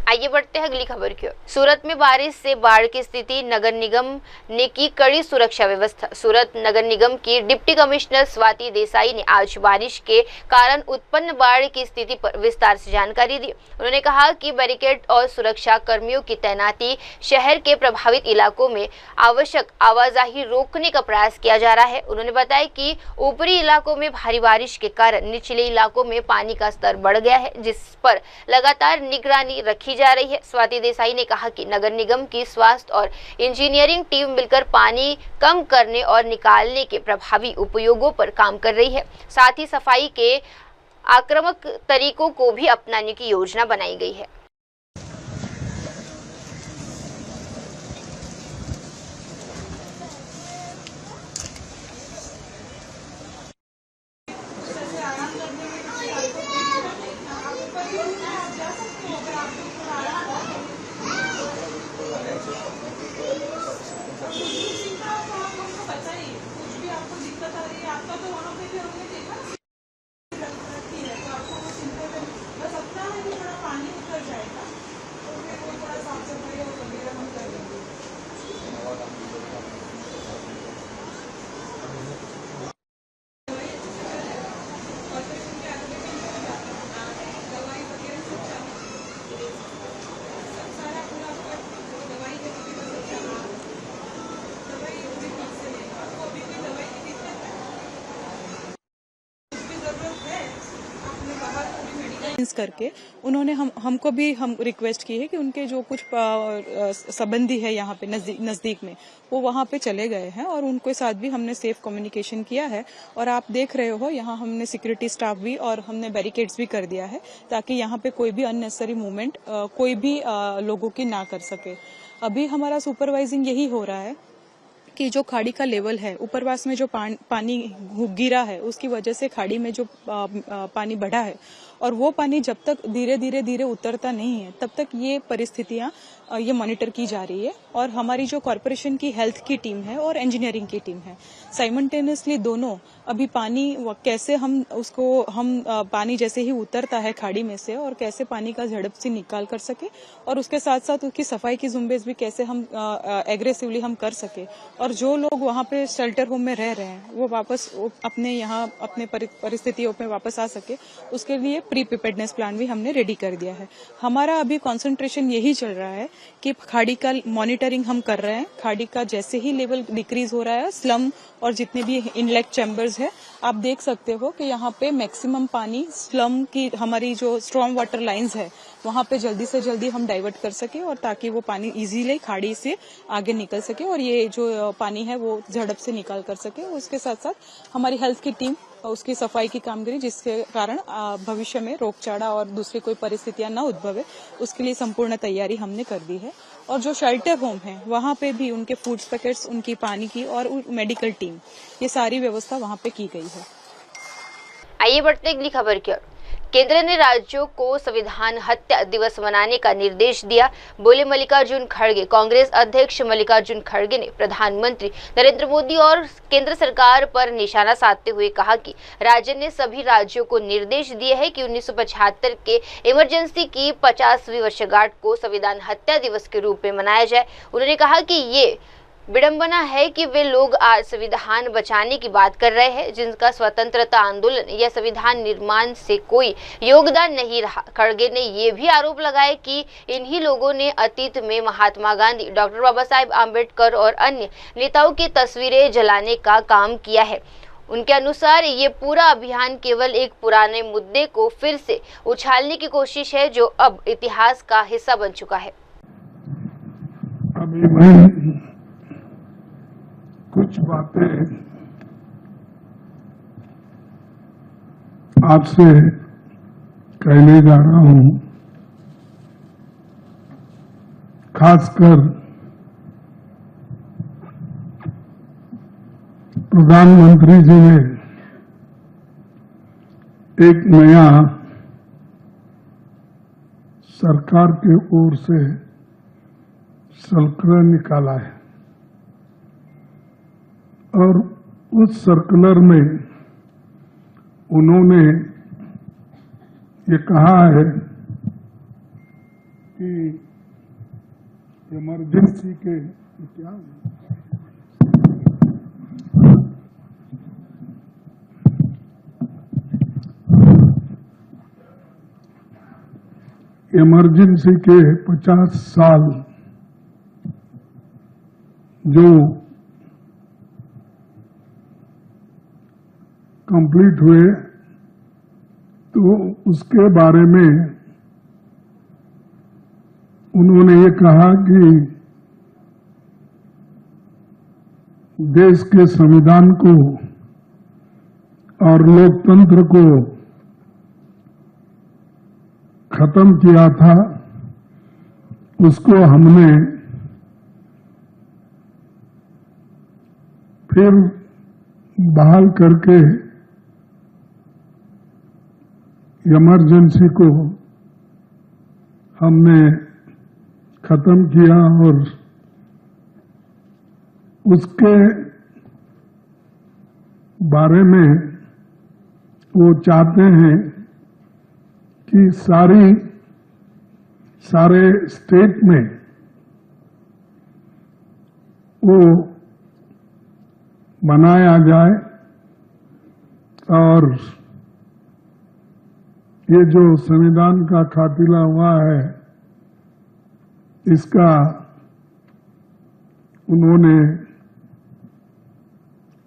B: आइए बढ़ते हैं अगली खबर की ओर। सूरत में बारिश से बाढ़ की स्थिति, नगर निगम ने की कड़ी सुरक्षा व्यवस्था। सूरत नगर निगम की डिप्टी कमिश्नर स्वाति देसाई ने आज बारिश के कारण उत्पन्न बाढ़ की स्थिति पर विस्तार से जानकारी दी। उन्होंने कहा कि बैरिकेड और सुरक्षा कर्मियों की तैनाती, शहर के प्रभावित इलाकों में आवश्यक आवाजाही रोकने का प्रयास किया जा रहा है। उन्होंने बताया कि ऊपरी इलाकों में भारी बारिश के कारण निचले इलाकों में पानी का स्तर बढ़ गया है, जिस पर लगातार निगरानी रखी जा रही है। स्वाति देसाई ने कहा कि नगर निगम की स्वास्थ्य और इंजीनियरिंग टीम मिलकर पानी कम करने और निकालने के प्रभावी उपयोगों पर काम कर रही है। साथ ही सफाई के आक्रामक तरीकों को भी अपनाने की योजना बनाई गई है।
M: करके उन्होंने हमको भी हम रिक्वेस्ट की है कि उनके जो कुछ संबंधी है यहाँ पे नजदीक में, वो वहाँ पे चले गए हैं और उनके साथ भी हमने सेफ कम्युनिकेशन किया है। और आप देख रहे हो यहाँ हमने सिक्योरिटी स्टाफ भी और हमने बैरिकेड्स भी कर दिया है ताकि यहाँ पे कोई भी अननेसेसरी मूवमेंट कोई भी लोगों की ना कर सके। अभी हमारा सुपरवाइजिंग यही हो रहा है कि जो खाड़ी का लेवल है, ऊपरवास में जो पानी गिरा है उसकी वजह से खाड़ी में जो पानी बढ़ा है और वो पानी जब तक धीरे धीरे उतरता नहीं है तब तक ये परिस्थितियां ये मॉनिटर की जा रही है। और हमारी जो कॉर्पोरेशन की हेल्थ की टीम है और इंजीनियरिंग की टीम है, साइमल्टेनियसली दोनों अभी पानी कैसे हम पानी जैसे ही उतरता है खाड़ी में से और कैसे पानी का झड़प से निकाल कर सके और उसके साथ साथ उसकी सफाई की जुम्बेश भी कैसे हम एग्रेसिवली हम कर सके और जो लोग वहाँ पे शेल्टर होम में रह रहे हैं वो वापस अपने यहाँ अपने परिस्थितियों में वापस आ सके, उसके लिए प्री प्रिपेयर्डनेस प्लान भी हमने रेडी कर दिया है। हमारा अभी कंसंट्रेशन यही चल रहा है कि खाड़ी का मॉनिटरिंग हम कर रहे हैं। खाड़ी का जैसे ही लेवल डिक्रीज हो रहा है, स्लम और जितने भी इनलेट चैम्बर्स है, आप देख सकते हो कि यहाँ पे मैक्सिमम पानी स्लम की हमारी जो स्ट्रॉन्ग वाटर लाइंस है वहाँ पे जल्दी से जल्दी हम डाइवर्ट कर सके और ताकि वो पानी इजीली खाड़ी से आगे निकल सके और ये जो पानी है वो झड़प से निकाल कर सके। उसके साथ साथ हमारी हेल्थ की टीम उसकी सफाई की कामगिरी, जिसके कारण भविष्य में रोगचाड़ा और दूसरी कोई परिस्थितियां न उद्भवे, उसके लिए संपूर्ण तैयारी हमने कर दी है। और जो शेल्टर होम है वहाँ पे भी उनके फूड्स पैकेट्स, उनकी पानी की और मेडिकल टीम, ये सारी व्यवस्था वहाँ पे की गई है।
B: आइए बढ़ते अगली खबर की ओर। केंद्र ने राज्यों को संविधान हत्या दिवस मनाने का निर्देश दिया, बोले मल्लिकार्जुन खड़गे। कांग्रेस अध्यक्ष मल्लिकार्जुन खड़गे ने प्रधानमंत्री नरेंद्र मोदी और केंद्र सरकार पर निशाना साधते हुए कहा कि राज्य ने सभी राज्यों को निर्देश दिए हैं कि 1975 के इमरजेंसी की 50वीं वर्षगांठ को संविधान हत्या दिवस के रूप में मनाया जाए। उन्होंने कहा कि ये विडंबना है कि वे लोग आज संविधान बचाने की बात कर रहे हैं जिनका स्वतंत्रता आंदोलन या संविधान निर्माण से कोई योगदान नहीं रहा। खड़गे ने ये भी आरोप लगाया कि इन्हीं लोगों ने अतीत में महात्मा गांधी, डॉक्टर बाबा साहेब आम्बेडकर और अन्य नेताओं की तस्वीरें जलाने का काम किया है। उनके अनुसार ये पूरा अभियान केवल एक पुराने मुद्दे को फिर से उछालने की कोशिश है जो अब इतिहास का हिस्सा बन चुका है।
N: कुछ बातें आपसे कहने जा रहा हूं, खासकर प्रधानमंत्री जी ने एक नया सरकार की ओर से सर्कुलर निकाला है और उस सर्कुलर में उन्होंने ये कहा है कि इमरजेंसी के क्या इमरजेंसी के 50 साल जो कंप्लीट हुए, तो उसके बारे में उन्होंने ये कहा कि देश के संविधान को और लोकतंत्र को खत्म किया था, उसको हमने फिर बहाल करके इमरजेंसी को हमने खत्म किया और उसके बारे में वो चाहते हैं कि सारे स्टेट में वो बनाया जाए और ये जो संविधान का खातिला हुआ है, इसका उन्होंने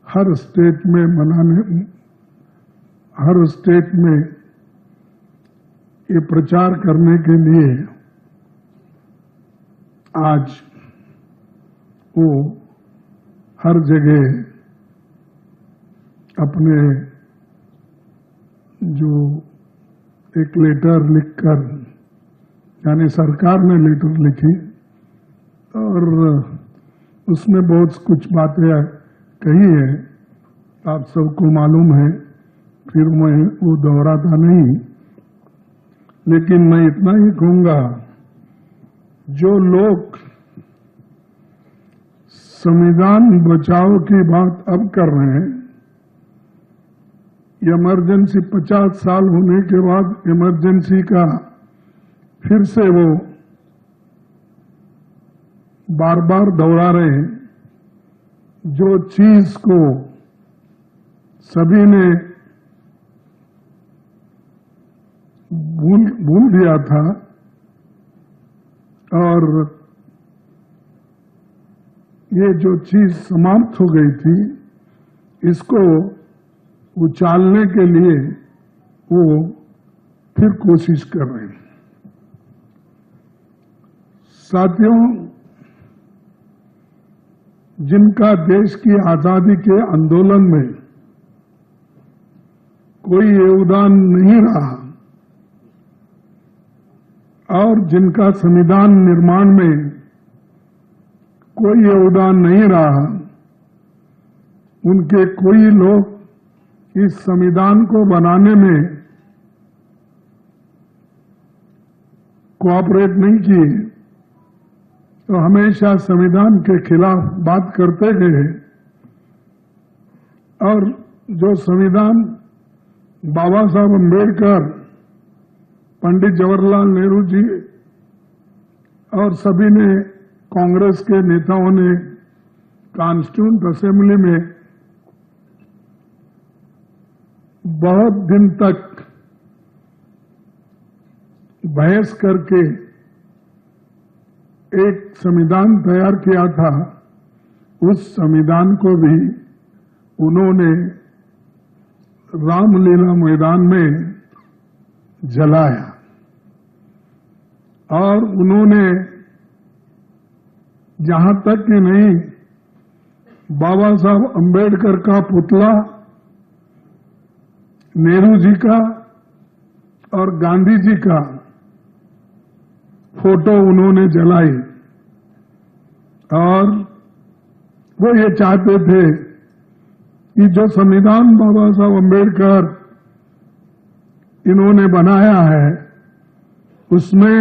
N: हर स्टेट में ये प्रचार करने के लिए आज वो हर जगह अपने जो एक लेटर लिखकर, यानी सरकार ने लेटर लिखी और उसमें बहुत कुछ बातें कही है, आप सबको मालूम है, फिर मैं वो दोहराता नहीं, लेकिन मैं इतना ही कहूंगा, जो लोग संविधान बचाव की बात अब कर रहे हैं, इमरजेंसी 50 साल होने के बाद इमरजेंसी का फिर से वो बार बार दोहरा रहे हैं, जो चीज को सभी ने भूल गया था और ये जो चीज समाप्त हो गई थी, इसको उछालने के लिए वो फिर कोशिश कर रहे हैं। साथियों, जिनका देश की आजादी के आंदोलन में कोई योगदान नहीं रहा और जिनका संविधान निर्माण में कोई योगदान नहीं रहा, उनके कोई लोग इस संविधान को बनाने में कोऑपरेट नहीं किए, तो हमेशा संविधान के खिलाफ बात करते गए और जो संविधान बाबा साहब अम्बेडकर, पंडित जवाहरलाल नेहरू जी और सभी ने, कांग्रेस के नेताओं ने कॉन्स्टिट्यूएंट असेंबली में बहुत दिन तक बहस करके एक संविधान तैयार किया था, उस संविधान को भी उन्होंने रामलीला मैदान में जलाया और उन्होंने जहां तक कि नहीं, बाबा साहब अम्बेडकर का पुतला, नेहरू जी का और गांधी जी का फोटो उन्होंने जलाई और वो ये चाहते थे कि जो संविधान बाबा साहब अम्बेडकर इन्होंने बनाया है, उसमें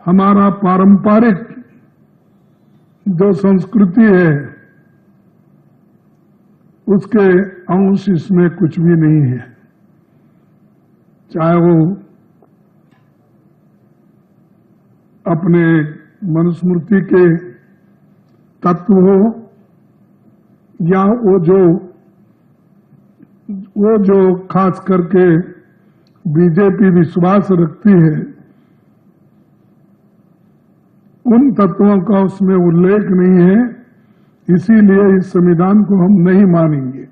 N: हमारा पारंपरिक जो संस्कृति है उसके अंश इसमें कुछ भी नहीं है, चाहे वो अपने मनुस्मृति के तत्व हो या वो जो खास करके बीजेपी विश्वास रखती है, उन तत्वों का उसमें उल्लेख नहीं है, इसीलिए इस संविधान को हम नहीं मानेंगे।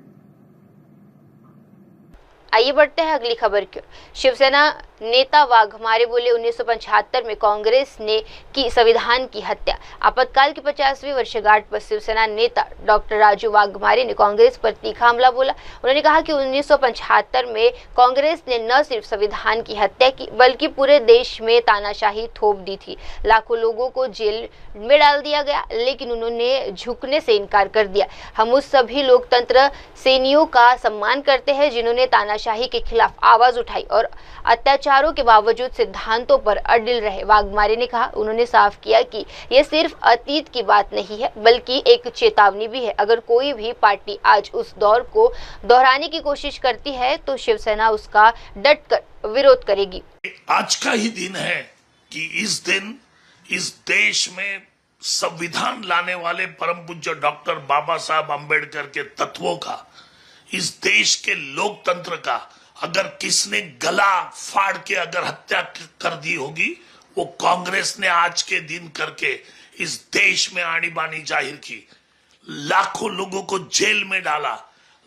B: आइए बढ़ते हैं अगली खबर की। शिवसेना नेता वाघमारे बोले 1975 में कांग्रेस ने की संविधान की हत्या। आपातकाल की 50वीं वर्षगांठ पर शिवसेना नेता डॉक्टर राजू वाघमारे ने कांग्रेस पर तीखा हमला बोला। उन्होंने कहा कि 1975 में कांग्रेस ने न सिर्फ संविधान की हत्या की बल्कि पूरे देश में तानाशाही थोप दी थी। लाखों लोगों को जेल में डाल दिया गया, लेकिन उन्होंने झुकने से इनकार कर दिया। हम उस सभी लोकतंत्र सेनियों का सम्मान करते हैं जिन्होंने तानाशाही के खिलाफ आवाज उठाई और अत्याचारों के बावजूद सिद्धांतों पर अडिल रहे। वाघमारे ने कहा, उन्होंने साफ किया कि यह सिर्फ अतीत की बात नहीं है बल्कि एक चेतावनी भी है। अगर कोई भी पार्टी आज उस दौर को दोहराने की कोशिश करती है तो शिवसेना उसका डटकर विरोध करेगी।
O: आज का ही दिन है कि इस दिन इस देश में संविधान लाने वाले परम पूज्य डॉक्टर बाबा साहब अम्बेडकर के तत्वों का, इस देश के लोकतंत्र का अगर किसने गला फाड़ के अगर हत्या कर दी होगी, वो कांग्रेस ने आज के दिन करके इस देश में आनी बानी जाहिर की। लाखों लोगों को जेल में डाला,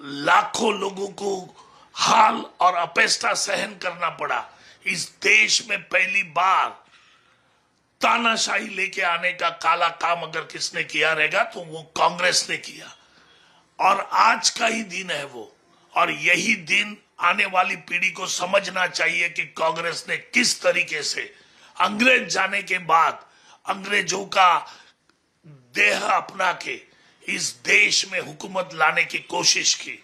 O: लाखों लोगों को हाल और अपेष्टा सहन करना पड़ा। इस देश में पहली बार तानाशाही लेके आने का काला काम अगर किसने किया रहेगा तो वो कांग्रेस ने किया, और आज का ही दिन है वो। और यही दिन आने वाली पीढ़ी को समझना चाहिए कि कांग्रेस ने किस तरीके से अंग्रेज जाने के बाद अंग्रेजों का देह अपना के इस देश में हुकूमत लाने की कोशिश की।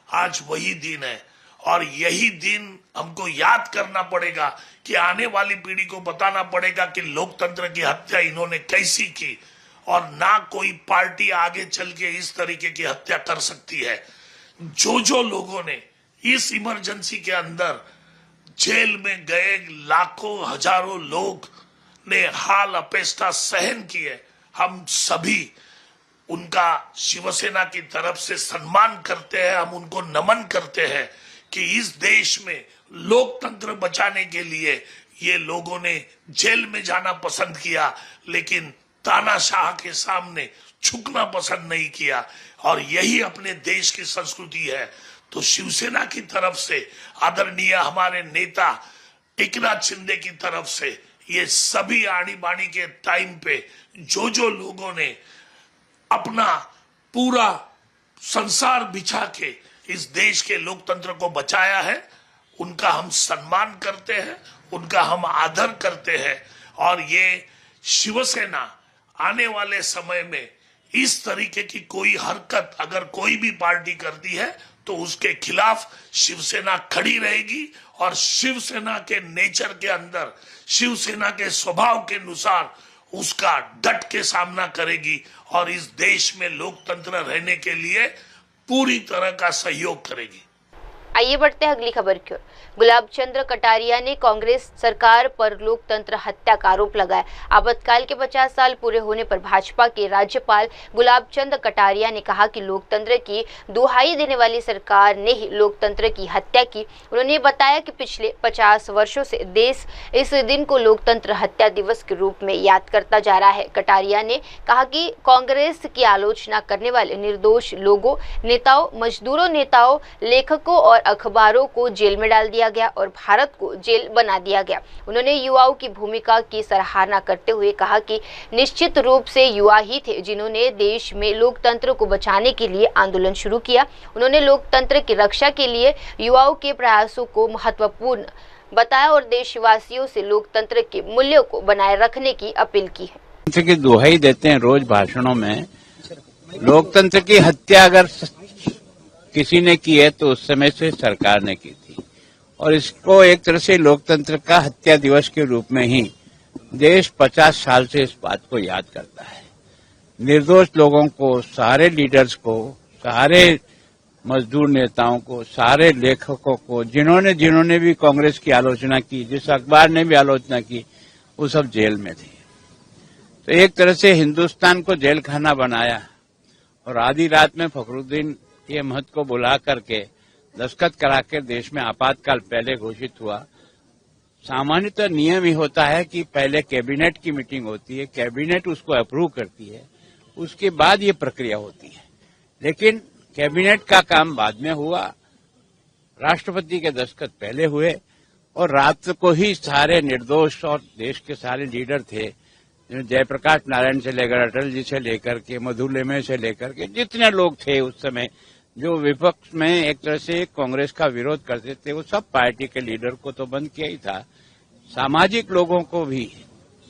O: आज वही दिन है और यही दिन हमको याद करना पड़ेगा कि आने वाली पीढ़ी को बताना पड़ेगा कि लोकतंत्र की हत्या इन्होंने कैसी की, और ना कोई पार्टी आगे चल के इस तरीके की हत्या कर सकती है। जो लोगों ने इस इमरजेंसी के अंदर जेल में गए लाखों हजारों लोग ने हाल अपेष्टा सहन किए, हम सभी उनका शिवसेना की तरफ से सम्मान करते हैं। हम उनको नमन करते हैं कि इस देश में लोकतंत्र बचाने के लिए ये लोगों ने जेल में जाना पसंद किया, लेकिन तानाशाह के सामने झुकना पसंद नहीं किया, और यही अपने देश की संस्कृति है। तो शिवसेना की तरफ से आदरणीय हमारे नेता एकनाथ शिंदे की तरफ से ये सभी आनी बानी के टाइम पे जो लोगों ने अपना पूरा संसार बिछा के इस देश के लोकतंत्र को बचाया है, उनका हम सम्मान करते हैं, उनका हम आदर करते हैं। और ये शिवसेना आने वाले समय में इस तरीके की कोई हरकत अगर कोई भी पार्टी करती है तो उसके खिलाफ शिवसेना खड़ी रहेगी, और शिवसेना के नेचर के अंदर, शिवसेना के स्वभाव के अनुसार उसका डट के सामना करेगी और इस देश में लोकतंत्र रहने के लिए पूरी तरह का सहयोग करेगी।
B: आइए बढ़ते हैं अगली खबर की ओर। गुलाब चंद कटारिया ने कांग्रेस सरकार पर लोकतंत्र हत्या का आरोप लगाया। आपातकाल के 50 साल पूरे होने पर भाजपा के राज्यपाल गुलाब चंद कटारिया ने कहा कि लोकतंत्र की दुहाई देने वाली सरकार ने ही लोकतंत्र की हत्या की। उन्होंने बताया कि पिछले 50 वर्षों से देश इस दिन को लोकतंत्र हत्या दिवस के रूप में याद करता जा रहा है। कटारिया ने कहा कि कांग्रेस की आलोचना करने वाले निर्दोष लोगों, नेताओं, मजदूरों नेताओं, लेखकों और अखबारों को जेल में डाल दिया गया और भारत को जेल बना दिया गया। उन्होंने युवाओं की भूमिका की सराहना करते हुए कहा कि निश्चित रूप से युवा ही थे जिन्होंने देश में लोकतंत्र को बचाने के लिए आंदोलन शुरू किया। उन्होंने लोकतंत्र की रक्षा के लिए युवाओं के प्रयासों को महत्वपूर्ण बताया और देशवासियों से लोकतंत्र के मूल्यों को बनाए रखने की अपील की है।
P: की दुहाई देते हैं रोज भाषणों में। लोकतंत्र की हत्या अगर किसी ने की है तो उस समय से सरकार ने की थी, और इसको एक तरह से लोकतंत्र का हत्या दिवस के रूप में ही देश 50 साल से इस बात को याद करता है। निर्दोष लोगों को, सारे लीडर्स को, सारे मजदूर नेताओं को, सारे लेखकों को, जिन्होंने भी कांग्रेस की आलोचना की, जिस अखबार ने भी आलोचना की, वो सब जेल में थे। तो एक तरह से हिंदुस्तान को जेल खाना बनाया और आधी रात में फखरुद्दीन अहमद को बुला करके दस्तखत करा के देश में आपातकाल पहले घोषित हुआ। सामान्यतः नियम ही होता है कि पहले कैबिनेट की मीटिंग होती है, कैबिनेट उसको अप्रूव करती है, उसके बाद ये प्रक्रिया होती है। लेकिन कैबिनेट का काम बाद में हुआ, राष्ट्रपति के दस्तखत पहले हुए और रात को ही सारे निर्दोष और देश के सारे लीडर थे, जयप्रकाश नारायण से लेकर अटल जी से लेकर के मधुलिमे से लेकर के जितने लोग थे उस समय जो विपक्ष में एक तरह से कांग्रेस का विरोध करते थे, वो सब पार्टी के लीडर को तो बंद किया ही था, सामाजिक लोगों को भी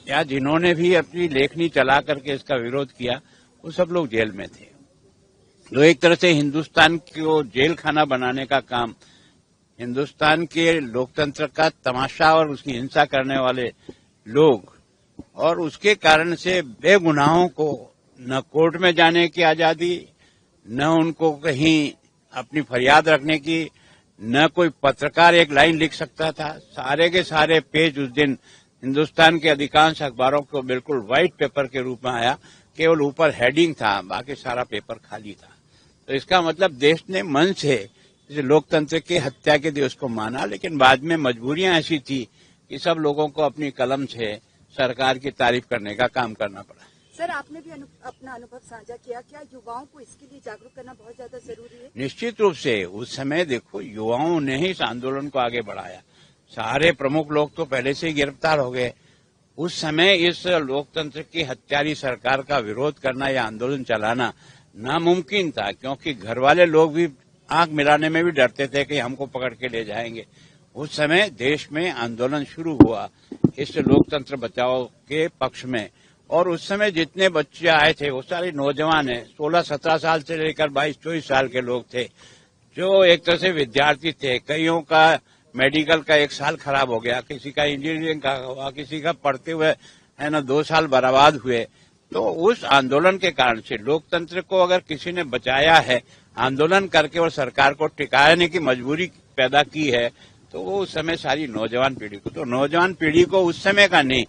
P: या जिन्होंने भी अपनी लेखनी चला करके इसका विरोध किया, वो सब लोग जेल में थे। तो एक तरह से हिंदुस्तान को जेल खाना बनाने का काम, हिंदुस्तान के लोकतंत्र का तमाशा और उसकी हिंसा करने वाले लोग, और उसके कारण से बेगुनाहों को न कोर्ट में जाने की आजादी, न उनको कहीं अपनी फरियाद रखने की, न कोई पत्रकार एक लाइन लिख सकता था। सारे के सारे पेज उस दिन हिंदुस्तान के अधिकांश अखबारों को बिल्कुल व्हाइट पेपर के रूप में आया, केवल ऊपर हेडिंग था, बाकी सारा पेपर खाली था। तो इसका मतलब देश ने मन से लोकतंत्र की हत्या के दिवस को माना, लेकिन बाद में मजबूरियां ऐसी थी कि सब लोगों को अपनी कलम से सरकार की तारीफ करने का काम करना पड़ा।
Q: सर, आपने भी अपना अनुभव साझा किया, क्या युवाओं को इसके लिए जागरूक करना बहुत ज्यादा जरूरी है?
P: निश्चित रूप से उस समय देखो युवाओं ने ही इस आंदोलन को आगे बढ़ाया। सारे प्रमुख लोग तो पहले से ही गिरफ्तार हो गए। उस समय इस लोकतंत्र की हत्यारी सरकार का विरोध करना या आंदोलन चलाना नामुमकिन था, क्योंकि घर वाले लोग भी आंख मिलाने में भी डरते थे कि हमको पकड़ के ले जाएंगे। उस समय देश में आंदोलन शुरू हुआ इस लोकतंत्र बचाओ के पक्ष में, और उस समय जितने बच्चे आए थे वो सारे नौजवान हैं, 16-17 साल से लेकर 22-24 साल के लोग थे, जो एक तरह से विद्यार्थी थे। कईयों का मेडिकल का 1 साल खराब हो गया, किसी का इंजीनियरिंग का हुआ, किसी का पढ़ते हुए 2 साल बर्बाद हुए। तो उस आंदोलन के कारण से लोकतंत्र को अगर किसी ने बचाया है आंदोलन करके और सरकार को टिकाने की मजबूरी पैदा की है, तो वो उस समय सारी नौजवान पीढ़ी को, तो नौजवान पीढ़ी को उस समय का नहीं,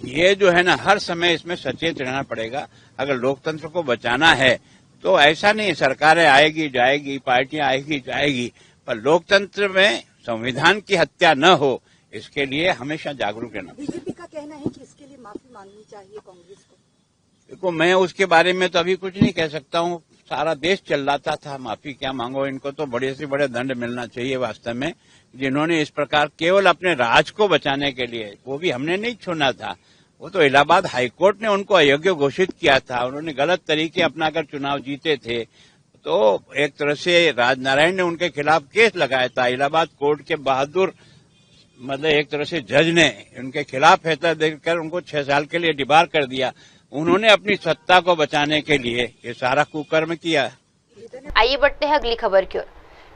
P: ये जो है ना हर समय इसमें सचेत रहना पड़ेगा। अगर लोकतंत्र को बचाना है तो ऐसा नहीं सरकारें आएगी जाएगी, पार्टियां आएगी जाएगी, पर लोकतंत्र में संविधान की हत्या न हो, इसके लिए हमेशा जागरूक रहना।
Q: बीजेपी का कहना है कि इसके लिए माफी मांगनी चाहिए कांग्रेस को।
P: देखो, मैं उसके बारे में तो अभी कुछ नहीं कह सकता हूँ। सारा देश चिल्लाता था माफी क्या मांगो, इनको तो बड़े से बड़े दंड मिलना चाहिए वास्तव में, जिन्होंने इस प्रकार केवल अपने राज को बचाने के लिए, वो भी हमने नहीं चुना था, वो तो इलाहाबाद हाईकोर्ट ने उनको अयोग्य घोषित किया था। उन्होंने गलत तरीके अपनाकर चुनाव जीते थे, तो एक तरह से राजनारायण ने उनके खिलाफ केस लगाया था। इलाहाबाद कोर्ट के बहादुर मतलब एक तरह से जज ने उनके खिलाफ फैसला देकर उनको 6 साल के लिए डिबार कर दिया। उन्होंने अपनी सत्ता को बचाने के लिए ये सारा कुकर्म किया।
B: आइए बढ़ते हैं अगली खबर की ओर।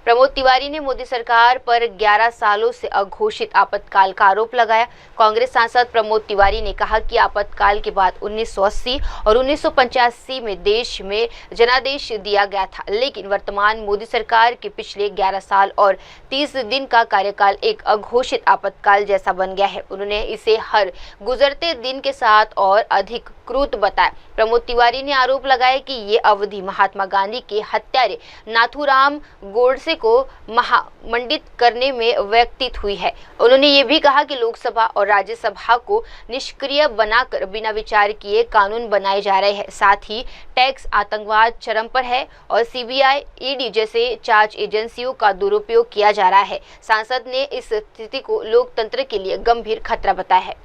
B: प्रमोद तिवारी ने मोदी सरकार पर 11 सालों से अघोषित आपातकाल का आरोप लगाया। कांग्रेस सांसद प्रमोद तिवारी ने कहा कि आपातकाल के बाद 1980 और 1985 में देश में जनादेश दिया गया था, लेकिन वर्तमान मोदी सरकार के पिछले 11 साल और 30 दिन का कार्यकाल एक अघोषित आपातकाल जैसा बन गया है। उन्होंने इसे हर गुजरते दिन के साथ और अधिक क्रूर बताया। प्रमोद तिवारी ने आरोप लगाया कि ये अवधि महात्मा गांधी के हत्यारे नाथूराम गोडसे को महामंडित करने में व्यतीत हुई है। उन्होंने ये भी कहा कि लोकसभा और राज्यसभा को निष्क्रिय बनाकर बिना विचार किए कानून बनाए जा रहे हैं। साथ ही टैक्स आतंकवाद चरम पर है और सीबीआई, ईडी जैसे जांच एजेंसियों का दुरुपयोग किया जा रहा है। सांसद ने इस स्थिति को लोकतंत्र के लिए गंभीर खतरा बताया है।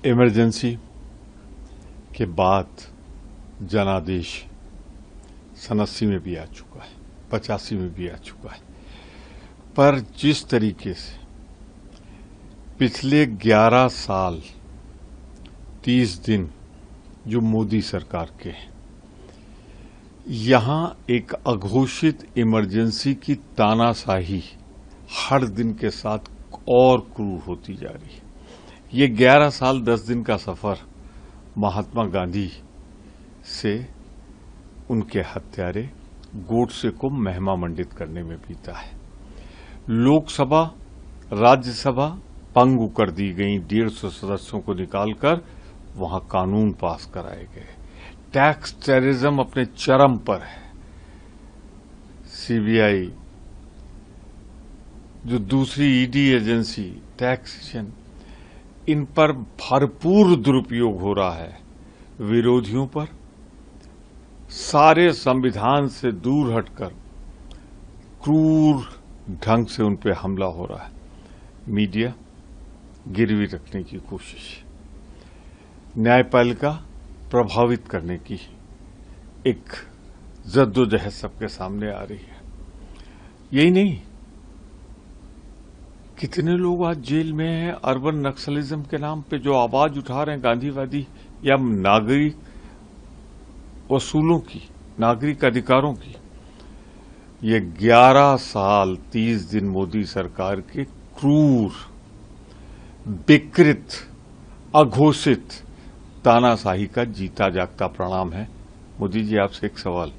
R: इमरजेंसी के बाद जनादेश 87 में भी आ चुका है, 85 में भी आ चुका है, पर जिस तरीके से पिछले 11 साल 30 दिन जो मोदी सरकार के हैं, यहां एक अघोषित इमरजेंसी की तानाशाही हर दिन के साथ और क्रूर होती जा रही है। ये 11 साल 10 दिन का सफर महात्मा गांधी से उनके हत्यारे गोडसे को महिमा मंडित करने में बीता है। लोकसभा, राज्यसभा पंगु कर दी गई, 150 सदस्यों को निकालकर वहां कानून पास कराए गए। टैक्स टेररिज्म अपने चरम पर है। सीबीआई, जो दूसरी ईडी एजेंसी, टैक्सेशन, इन पर भरपूर दुरुपयोग हो रहा है। विरोधियों पर सारे संविधान से दूर हटकर क्रूर ढंग से उन पर हमला हो रहा है। मीडिया गिरवी रखने की कोशिश, न्यायपालिका प्रभावित करने की एक जद्दोजहद सबके सामने आ रही है। यही नहीं, कितने लोग आज जेल में हैं अर्बन नक्सलिज्म के नाम पे, जो आवाज उठा रहे हैं गांधीवादी या नागरिक वसूलों की, नागरिक अधिकारों की। ये 11 साल 30 दिन मोदी सरकार के क्रूर, विकृत, अघोषित तानाशाही का जीता जागता परिणाम है। मोदी जी, आपसे एक सवाल,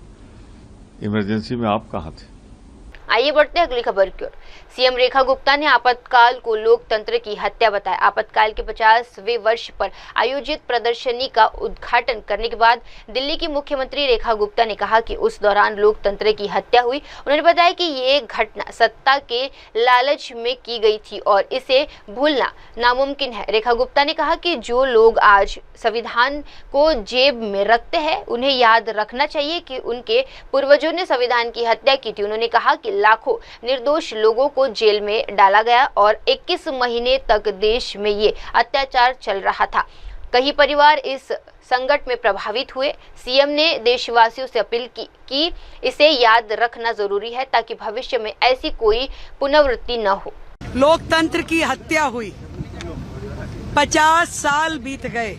R: इमरजेंसी में आप कहां थे?
B: आइए बढ़ते हैं अगली खबर की ओर। सीएम रेखा गुप्ता ने आपातकाल को लोकतंत्र की हत्या बताया। आपातकाल के 50वें वर्ष पर आयोजित प्रदर्शनी का उद्घाटन करने के बाद दिल्ली की मुख्यमंत्री रेखा गुप्ता ने कहा कि उस दौरान लोकतंत्र की हत्या हुई। उन्होंने बताया कि ये घटना सत्ता के लालच में की गई थी और इसे भूलना नामुमकिन है। रेखा गुप्ता ने कहा कि जो लोग आज संविधान को जेब में रखते हैं, उन्हें याद रखना चाहिए कि उनके पूर्वजों ने संविधान की हत्या की थी। उन्होंने कहा कि लाखों निर्दोष लोगों को जेल में डाला गया और 21 महीने तक देश में ये अत्याचार चल रहा था। कई परिवार इस संकट में प्रभावित हुए। सीएम ने देशवासियों से अपील की कि इसे याद रखना जरूरी है ताकि भविष्य में ऐसी कोई पुनरावृत्ति न हो।
S: लोकतंत्र की हत्या हुई, 50 साल बीत गए।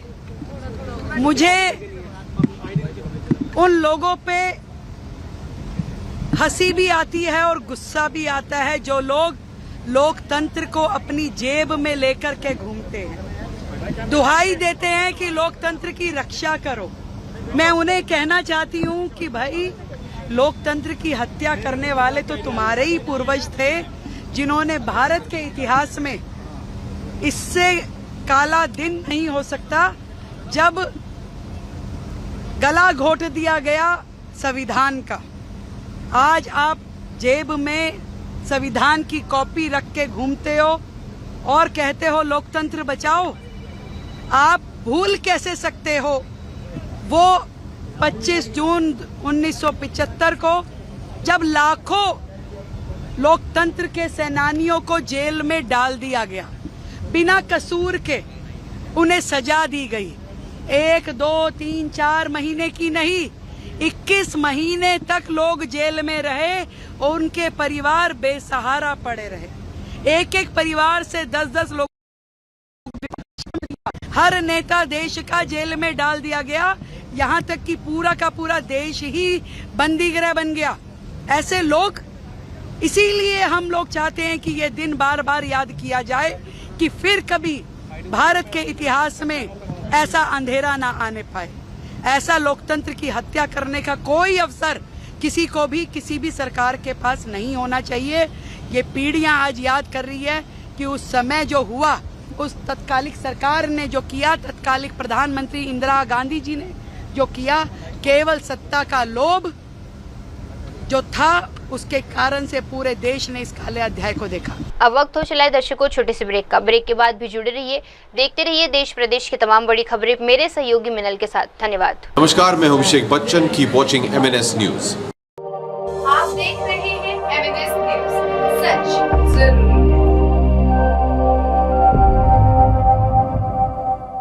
S: मुझे उन लोगों पे हंसी भी आती है और गुस्सा भी आता है जो लोग लोकतंत्र को अपनी जेब में लेकर के घूमते हैं, दुहाई देते हैं कि लोकतंत्र की रक्षा करो। मैं उन्हें कहना चाहती हूं कि भाई, लोकतंत्र की हत्या करने वाले तो तुम्हारे ही पूर्वज थे, जिन्होंने भारत के इतिहास में, इससे काला दिन नहीं हो सकता जब गला घोट दिया गया संविधान का। आज आप जेब में संविधान की कॉपी रख के घूमते हो और कहते हो लोकतंत्र बचाओ। आप भूल कैसे सकते हो वो 25 जून 1975 को, जब लाखों लोकतंत्र के सेनानियों को जेल में डाल दिया गया, बिना कसूर के उन्हें सजा दी गई। 1, 2, 3, 4 महीने की नहीं, 21 महीने तक लोग जेल में रहे और उनके परिवार बेसहारा पड़े रहे। एक एक परिवार से 10-10 लोग, हर नेता देश का जेल में डाल दिया गया, यहाँ तक कि पूरा का पूरा देश ही बंदीगृह बन गया। ऐसे लोग, इसीलिए हम लोग चाहते हैं कि ये दिन बार बार याद किया जाए कि फिर कभी भारत के इतिहास में ऐसा अंधेरा ना आने पाए। ऐसा लोकतंत्र की हत्या करने का कोई अवसर किसी को भी, किसी भी सरकार के पास नहीं होना चाहिए। ये पीढ़ियां आज याद कर रही है कि उस समय जो हुआ, उस तत्कालिक सरकार ने जो किया, तत्कालिक प्रधानमंत्री इंदिरा गांधी जी ने जो किया, केवल सत्ता का लोभ जो था, उसके कारण से पूरे देश ने इस काले अध्याय को देखा।
B: अब वक्त हो चला है दर्शकों छोटे से ब्रेक का। ब्रेक के बाद भी जुड़े रहिए, देखते रहिए देश प्रदेश की तमाम बड़ी खबरें मेरे सहयोगी मिनल के साथ। धन्यवाद।
T: नमस्कार, मैं Abhishek Bachchan. Keep watching MNS news.